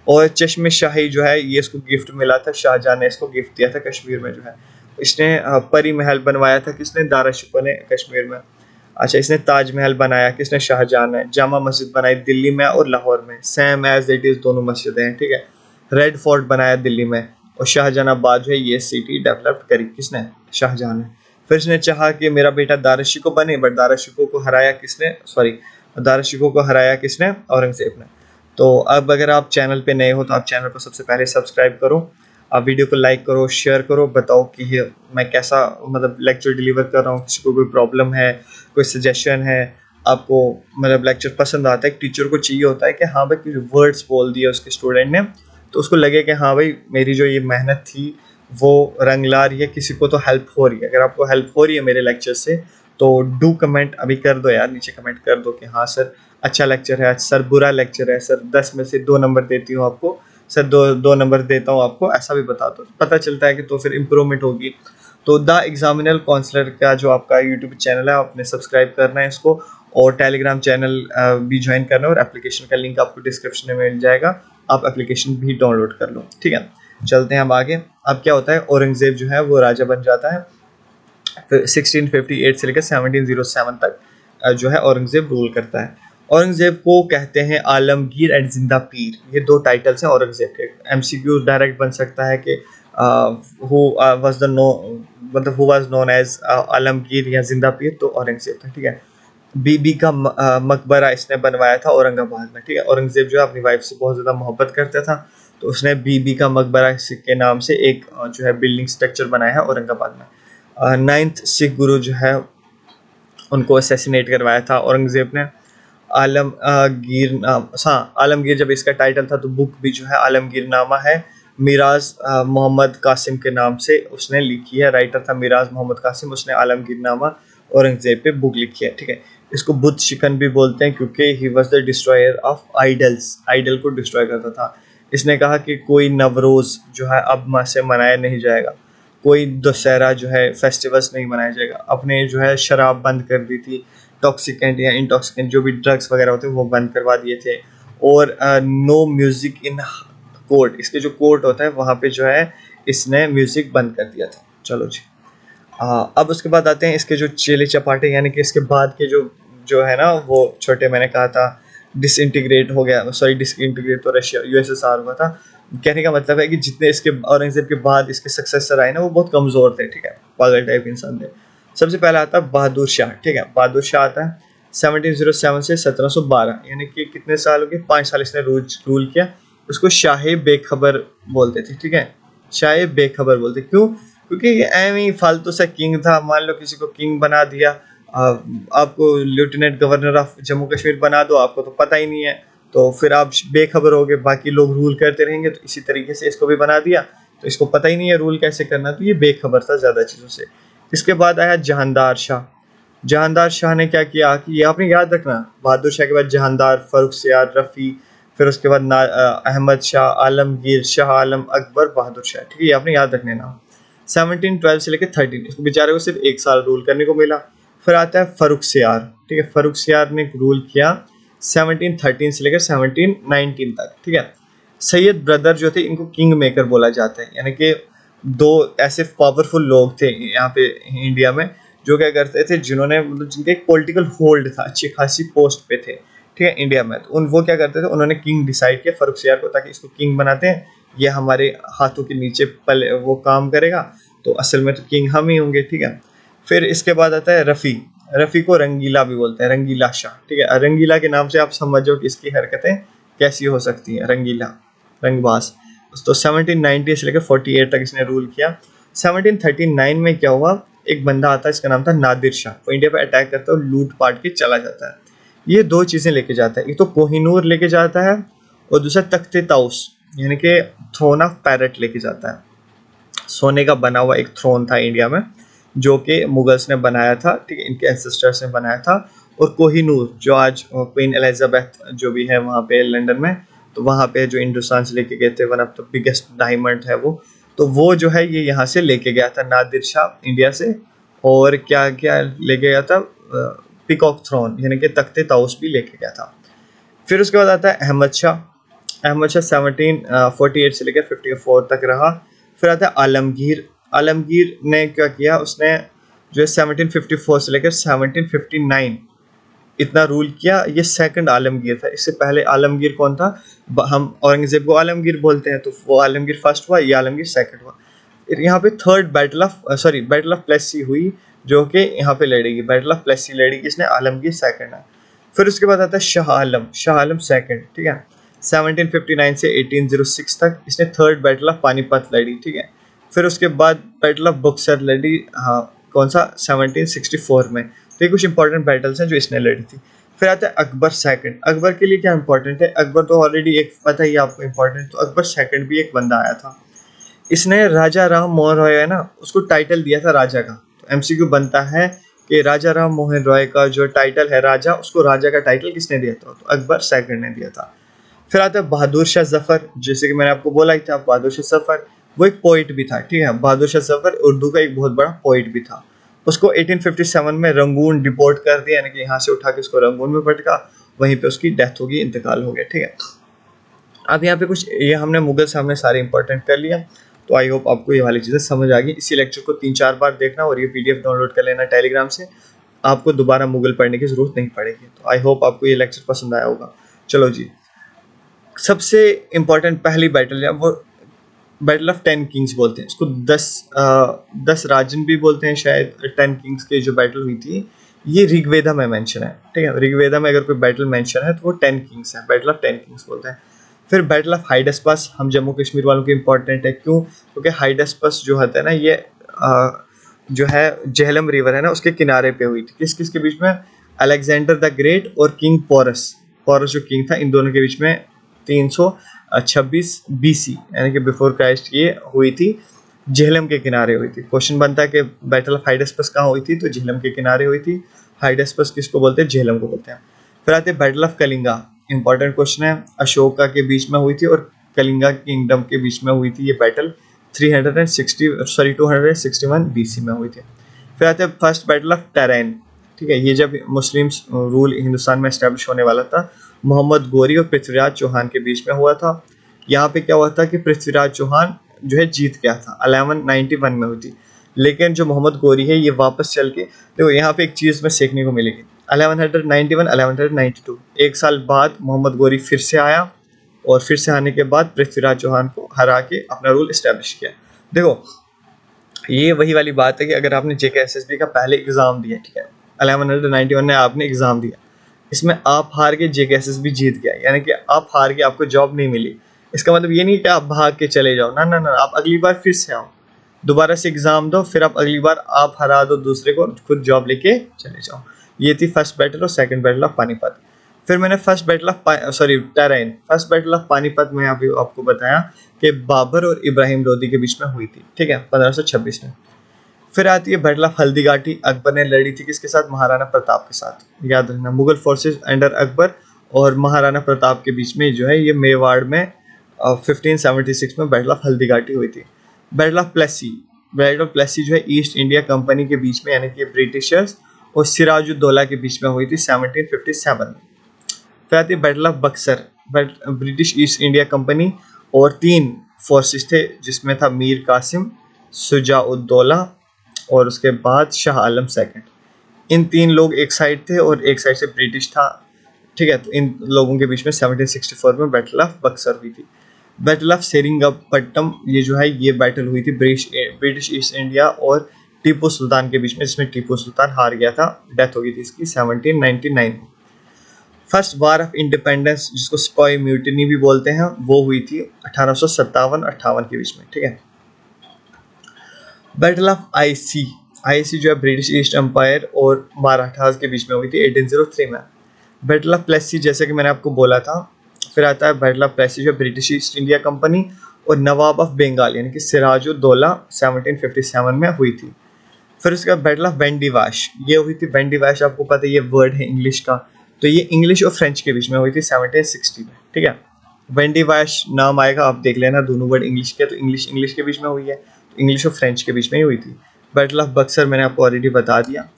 और चश्मे शाही जो है ये इसको गिफ्ट मिला था, शाहजहां ने इसको गिफ्ट दिया था कश्मीर में जो है। इसने परी महल बनवाया था, किसने, दारा शिकोह ने कश्मीर में। अच्छा, इसने ताजमहल बनाया, किसने, शाहजहां ने। जामा मस्जिद बनाई दिल्ली में और लाहौर में, सेम एज इट इज दोनों मस्जिदें हैं, ठीक है। रेड फोर्ट बनाया दिल्ली में। और शाहजहानाबाद जो है ये सिटी डेवलप करी, किसने, शाहजहां ने। फिर इसने चाहा कि मेरा बेटा दारा शिकोह बने, बट दारा शिकोह को हराया किसने, सॉरी दारा शिकोह को हराया किसने, औरंगजेब ने। तो अब अगर आप चैनल पे नए हो तो आप चैनल को सबसे पहले सब्सक्राइब करो, आप वीडियो को लाइक करो, शेयर करो, बताओ कि मैं कैसा मतलब लेक्चर डिलीवर कर रहा हूँ, किसी को कोई प्रॉब्लम है, कोई सजेशन है, आपको मतलब लेक्चर पसंद आता है। एक टीचर को चाहिए होता है कि हाँ भाई कुछ वर्ड्स बोल दिए उसके स्टूडेंट ने, तो उसको लगे कि हाँ भाई मेरी जो ये मेहनत थी वो रंग ला रही है, किसी को तो हेल्प हो रही है। अगर आपको हेल्प हो रही है मेरे लेक्चर से तो डू कमेंट अभी कर दो यार, नीचे कमेंट कर दो कि हाँ सर अच्छा लेक्चर है, सर बुरा लेक्चर है, सर 10 में से 2 नंबर देती हूँ आपको, सर दो नंबर देता हूँ आपको, ऐसा भी बता दो, पता चलता है कि तो फिर इम्प्रूवमेंट होगी। तो द एग्जामिनर काउंसलर का जो आपका यूट्यूब चैनल है आपने सब्सक्राइब करना है इसको, और टेलीग्राम चैनल भी ज्वाइन करना, और एप्लीकेशन का लिंक आपको डिस्क्रिप्शन में मिल जाएगा, आप एप्लीकेशन भी डाउनलोड कर लो, ठीक है। चलते हैं अब आगे। अब क्या होता है, औरंगजेब जो है वो राजा बन जाता है। फिर 1658 से लेकर 1707 तक जो है औरंगजेब रूल करता है। औरंगजेब को कहते हैं आलमगीर एंड जिंदा पीर, ये दो टाइटल्स हैं औरंगजेब के। एमसीक्यू डायरेक्ट बन सकता है कि हु वाज द नो मतलब who was known as Alamgir या जिंदा पीर, तो औरंगजेब था, ठीक है। बीबी का मकबरा इसने बनवाया था औरंगाबाद में, ठीक है। औरंगजेब जो है अपनी वाइफ से बहुत ज़्यादा मोहब्बत करता था, तो उसने बीबी का मकबरा के नाम से एक जो है बिल्डिंग स्ट्रक्चर बनाया है औरंगाबाद में। नाइन्थ सिख गुरु जो है उनको असैसिनेट करवाया था औरंगजेब ने। आलमगीर नाम, हाँ आलमगीर जब इसका टाइटल था, तो बुक भी जो है आलमगीर नामा है, मिराज मोहम्मद कासिम के नाम से उसने लिखी है। राइटर था मिराज मोहम्मद कासिम, उसने आलमगीर नामा औरंगजेब पे बुक लिखी है, ठीक है। इसको बुद्ध शिकन भी बोलते हैं, क्योंकि he was the destroyer of idols, idol को डिस्ट्रॉय करता था। इसने कहा कि कोई नवरोज जो है अब से मनाया नहीं जाएगा, कोई दशहरा जो है फेस्टिवल्स नहीं मनाया जाएगा। अपने जो है शराब बंद कर दी थी, टॉक्सिकेंट या इंटॉक्सिकेंट जो भी ड्रग्स वगैरह होते हैं वो बंद करवा दिए थे। और नो म्यूजिक इन कोर्ट, इसके जो कोर्ट होता है वहाँ पे जो है इसने म्यूजिक बंद कर दिया था। चलो जी, अब उसके बाद आते हैं इसके जो चेले चपाटे, यानी कि इसके बाद के जो है ना वो छोटे, मैंने कहा था डिसइंटीग्रेट हो गया, सॉरी डिसइंटीग्रेट तो रशिया यूएसएसआर हुआ था। कहने का मतलब है कि जितने इसके औरंगजेब के बाद इसके सक्सेसर आए ना वो बहुत कमज़ोर थे, ठीक है, पागल टाइप इंसान थे। सबसे पहले आता है बहादुर शाह, ठीक है। बहादुर शाह आता है 1707 से 1712, यानी कि कितने साल हो गए, 5 साल इसने रूल किया। उसको शाह बेखबर बोलते थे, ठीक है, शाह बेखबर बोलते। क्यों? क्योंकि ये एवं ही फालतू सा किंग था। मान लो किसी को किंग बना दिया, आपको lieutenant governor of Jammu Kashmir बना दो, आपको तो पता ही नहीं है, तो फिर आप बेखबर हो गए, बाकी लोग रूल करते रहेंगे। तो इसी तरीके से इसको भी बना दिया, तो इसको पता ही नहीं है रूल कैसे करना, तो ये बेखबर था ज़्यादा चीज़ों से। इसके बाद आया जहानदार शाह। जहानदार शाह ने क्या किया कि ये आपने याद रखना, बहादुर शाह के बाद जहानदार, फर्रुख सियार, रफ़ी, फिर उसके बाद अहमद शाह, आलमगीर, शाह आलम, अकबर, बहादुर शाह, ठीक है, ये आपने याद रखने ना। 1712 से लेकर 13, इसको बेचारे को सिर्फ 1 साल रूल करने को मिला। फिर आता है फर्रुख सियार, ठीक है। फर्रुख सियार ने रूल किया 1713 से लेकर 1719 तक, ठीक है। सैयद ब्रदर जो थे इनको किंग मेकर बोला जाता है, यानी कि 2 ऐसे पावरफुल लोग थे यहाँ पे इंडिया में, जो क्या करते थे, जिन्होंने मतलब जिनका एक पॉलिटिकल होल्ड था, अच्छी खासी पोस्ट पे थे, ठीक है, इंडिया में। तो वो क्या करते थे, उन्होंने किंग डिसाइड किया फर्रुख सियार को, ताकि इसको किंग बनाते हैं, ये हमारे हाथों के नीचे पल वो काम करेगा, तो असल में तो किंग हम ही होंगे, ठीक है। फिर इसके बाद आता है रफ़ी। रफ़ी को रंगीला भी बोलते हैं, रंगीला शाह, ठीक है। रंगीला के नाम से आप समझो कि इसकी हरकतें कैसी हो सकती हैं, रंगीला, रंगबाज। तो 1790 से लेकर 48 तक इसने रूल किया। 1739 में क्या हुआ, एक बंदा आता है, इसका नाम था नादिर शाह, वो इंडिया पर अटैक करता है और लूट पाट के चला जाता है। ये 2 चीज़ें लेके जाता है, एक तो कोहिनूर लेके जाता है, और दूसरा तख्ते ताउस, यानी कि थ्रोन ऑफ पैरट लेके जाता है। सोने का बना हुआ एक थ्रोन था इंडिया में, जो कि मुगल्स ने बनाया था, ठीक है, इनके एंसेस्टर्स ने बनाया था। और कोहिनूर जो आज क्वीन एलिजाबेथ जो भी है वहाँ पे लंदन में, तो वहाँ पे जो हिंदुस्तान से लेके गए थे, one of the biggest diamond है वो, तो वो जो है ये यहाँ से लेके गया था नादिर शाह इंडिया से। और क्या क्या लेके गया था, पीकॉक थ्रोन यानी कि तख्ते ताउस भी लेके गया था। फिर उसके बाद आता है अहमद शाह। अहमद शाह 1748 से लेकर 54 तक रहा। फिर आता है आलमगीर। आलमगीर ने क्या किया, उसने जो है 1754 से लेकर 1759 इतना रूल किया। ये सेकंड आलमगीर था, इससे पहले आलमगीर कौन था, हम औरंगजेब को आलमगीर बोलते हैं, तो वो आलमगीर फर्स्ट हुआ, ये आलमगीर सेकंड हुआ। यहाँ पे थर्ड बैटल ऑफ प्लेसी हुई, जो कि यहाँ पे लड़ेगी, बैटल ऑफ प्लेसी लड़ेगी, इसने आलमगीर सेकंड है। फिर उसके बाद आता है शाह आलम, शाह आलम सेकंड, ठीक है। 1759 से 1806 तक इसने थर्ड बैटल ऑफ पानीपत लड़ी, ठीक है। फिर उसके बाद बैटल ऑफ बक्सर लड़ी, हाँ कौन सा, 1764 में। तो ये कुछ इंपॉर्टेंट बैटल्स हैं जो इसने लड़ी थी। फिर आता है अकबर सेकंड। अकबर के लिए क्या इंपॉर्टेंट है, अकबर तो ऑलरेडी एक पता ही आपको इंपॉर्टेंट, तो अकबर सेकंड भी एक बंदा आया था। इसने राजा राम मोहन रॉय है ना, उसको टाइटल दिया था राजा का। तो एमसीक्यू बनता है कि राजा राम मोहन रॉय का जो टाइटल है राजा, उसको राजा का टाइटल किसने दिया था, तो अकबर सेकंड ने दिया था। फिर आता है बहादुर शाह जफर, जैसे कि मैंने आपको बोला ही था, बहादुर शाह जफर वो एक पोइट भी था, ठीक है। बहादुर शाह जफर उर्दू का एक बहुत बड़ा पोइट भी था। उसको 1857 में रंगून डिपोर्ट कर दिया, यानी कि यहाँ से उठा के उसको रंगून में पटका, वहीं पे उसकी डेथ होगी, इंतकाल हो गया। ठीक है, अब यहाँ पे कुछ ये हमने मुगल सामने सारे इंपॉर्टेंट कर लिया। तो आई होप आपको ये वाली चीज़ें समझ आ गई। इसी लेक्चर को 3-4 बार देखना और ये PDF डाउनलोड कर लेना टेलीग्राम से, आपको दोबारा मुगल पढ़ने की जरूरत नहीं पड़ेगी। तो आई होप आपको ये लेक्चर पसंद आया होगा। चलो जी, सबसे इम्पोर्टेंट पहली बैटल है वो बैटल ऑफ 10 किंग्स बोलते हैं इसको। 10 राजन भी बोलते हैं शायद। 10 किंग्स की जो बैटल हुई थी ये ऋग्वेदा में मेंशन है। ठीक है, ऋग्वेदा में अगर कोई बैटल मेंशन है तो वो 10 किंग्स है, बैटल ऑफ 10 किंग्स बोलते हैं। फिर बैटल ऑफ हाइडस्पास हम जम्मू कश्मीर वालों के इंपॉर्टेंट है। क्यों? क्योंकि हाइडस्पास जो होता है ना, ये जो है झेलम रिवर है ना, उसके किनारे पे हुई थी। किस किस के बीच में? अलेक्जेंडर द ग्रेट और किंग पोरस। पोरस जो किंग था, इन दोनों के बीच में 326 BC यानी कि बिफोर क्राइस्ट ये हुई थी। झेलम के किनारे हुई थी। क्वेश्चन बनता है कि बैटल ऑफ हाइडस्पास कहाँ हुई थी? तो झेलम के किनारे हुई थी। हाइडस्पास किसको बोलते हैं? झेलम को बोलते हैं। फिर आते हैं battle of Kalinga. Important question है, अशोका के बीच में हुई थी और कलिंगा किंगडम के बीच में हुई थी ये बैटल। 261 BC में हुई थी। फिर आते हैं फर्स्ट बैटल ऑफ टेरैन। ठीक है, ये जब मुस्लिम रूल हिंदुस्तान में एस्टेब्लिश होने वाला था, मोहम्मद गोरी और पृथ्वीराज चौहान के बीच में हुआ था। यहाँ पे क्या हुआ था कि पृथ्वीराज चौहान जो है जीत गया था। 1191 में हुई थी। लेकिन जो मोहम्मद गोरी है ये वापस चल के, देखो यहाँ पे एक चीज़ में सीखने को मिलेगी। 1191, 1192 एक साल बाद मोहम्मद गोरी फिर से आया और फिर से आने के बाद पृथ्वीराज चौहान को हरा के अपना रूल इस्टेब्लिश किया। देखो ये वही वाली बात है कि अगर आपने JK SSB का पहले एग्जाम दिया, ठीक है, 1191 में आपने एग्जाम दिया, इसमें आप हार के JK SSB जीत गया, यानी कि आप हार के आपको जॉब नहीं मिली। इसका मतलब ये नहीं कि आप भाग के चले जाओ, ना ना ना, आप अगली बार फिर से आओ, दोबारा से एग्जाम दो, फिर आप अगली बार आप हरा दो दूसरे को, खुद जॉब लेके चले जाओ। ये थी फर्स्ट बैटल और सेकंड बैटल ऑफ पानीपत। फिर मैंने first battle of Tarain, first battle of Panipat में अभी आपको बताया कि बाबर और इब्राहिम लोदी के बीच में हुई थी। ठीक है, 1526 में। फिर आती है बैटल ऑफ हल्दीघाटी। अकबर ने लड़ी थी किसके साथ? महाराणा प्रताप के साथ। याद रखना, मुगल फोर्सेस अंडर अकबर और महाराणा प्रताप के बीच में जो है ये मेवाड़ में 1576 में बैटल ऑफ हल्दीघाटी हुई थी। Battle of Plassey. Battle of Plassey जो है ईस्ट इंडिया कंपनी के बीच में, यानी कि ब्रिटिशर्स और सिराजुद्दौला के बीच में हुई थी 1757 में। फिर आती है battle of Buxar. British east India company और 3 फोर्सेस थे, जिसमें था मीर कासिम, शुजाउद्दौला और उसके बाद शाह आलम सेकंड। इन 3 लोग एक साइड थे और एक साइड से ब्रिटिश था। ठीक है, तो इन लोगों के बीच में 1764 में बैटल ऑफ बक्सर हुई थी। बैटल ऑफ सेरिंगपट्टम, ये जो है ये बैटल हुई थी ब्रिटिश ईस्ट इंडिया और टीपू सुल्तान के बीच में, जिसमें टीपू सुल्तान हार गया था, डेथ हो गई थी इसकी 1799 में। फर्स्ट वार ऑफ इंडिपेंडेंस, जिसको स्पॉय म्यूटिनी भी बोलते हैं, वो हुई थी 1857-58 के बीच में। ठीक है, बैटल ऑफ आईसी जो है ब्रिटिश ईस्ट एम्पायर और मराठास के बीच में हुई थी 1803 में। बैटल ऑफ प्लेसी, जैसे कि मैंने आपको बोला था। फिर आता है बैटल ऑफ प्लेसी जो ब्रिटिश ईस्ट इंडिया कंपनी और नवाब ऑफ बंगाल यानी कि सिराजुद्दौला 1757 में हुई थी। फिर उसके बाद बैटल ऑफ वेंडिवाश, ये हुई थी। वेंडिवाश आपको पता है ये वर्ड है इंग्लिश का, तो ये इंग्लिश और फ्रेंच के बीच में हुई थी 1760 में। ठीक है, वेंडिवाश नाम आएगा, आप देख लेना, दोनों वर्ड इंग्लिश के, तो इंग्लिश के बीच में हुई है, तो इंग्लिश और फ्रेंच के बीच में ही हुई थी। बैटल ऑफ बक्सर मैंने आपको ऑलरेडी बता दिया।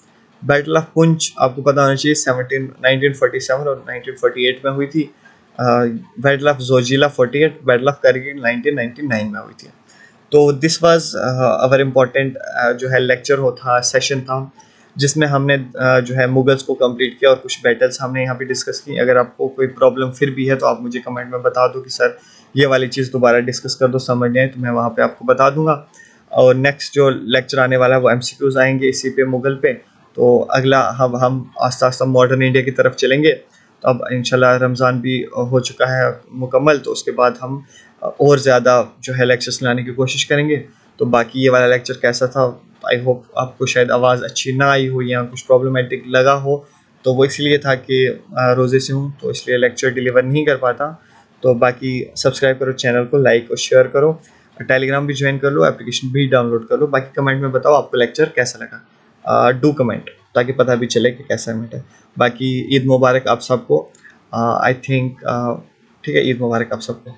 बैटल ऑफ पुंछ आपको पता होना चाहिए 1947 और 1948 में हुई थी। Battle of Zoji La 48, battle of Kargil 1999 में हुई थी। तो दिस वाज अवर इम्पोर्टेंट जो है लेक्चर था, सेशन था, जिसमें हमने जो है मुगल्स को कंप्लीट किया और कुछ बैटल्स हमने यहाँ पे डिस्कस की। अगर आपको कोई प्रॉब्लम फिर भी है तो आप मुझे कमेंट में बता दो कि सर ये वाली चीज़ दोबारा डिस्कस कर दो, समझ नहीं आए तो मैं वहाँ पे आपको बता दूंगा। और नेक्स्ट जो लेक्चर आने वाला है वो MCQs आएंगे इसी पे, मुगल पे। तो अगला हम आस्ता आस्ता मॉडर्न इंडिया की तरफ चलेंगे। तो अब इंशाल्लाह रमज़ान भी हो चुका है मुकम्मल, तो उसके बाद हम और ज़्यादा जो है लेक्चर्स लाने की कोशिश करेंगे। तो बाकी ये वाला लेक्चर कैसा था, आई होप आपको शायद आवाज़ अच्छी ना आई हो या कुछ प्रॉब्लमेटिक लगा हो, तो वो इसलिए था कि रोज़े से हूँ तो इसलिए लेक्चर डिलीवर नहीं कर पाता। तो बाकी सब्सक्राइब करो चैनल को, लाइक और शेयर करो, टेलीग्राम भी ज्वाइन कर लो, एप्लीकेशन भी डाउनलोड कर लो। बाकी कमेंट में बताओ आपको लेक्चर कैसा लगा, डू कमेंट ताकि पता भी चले कि कैसा है। बाकी ईद मुबारक आप सबको। आई थिंक ठीक है, ईद मुबारक आप सबको।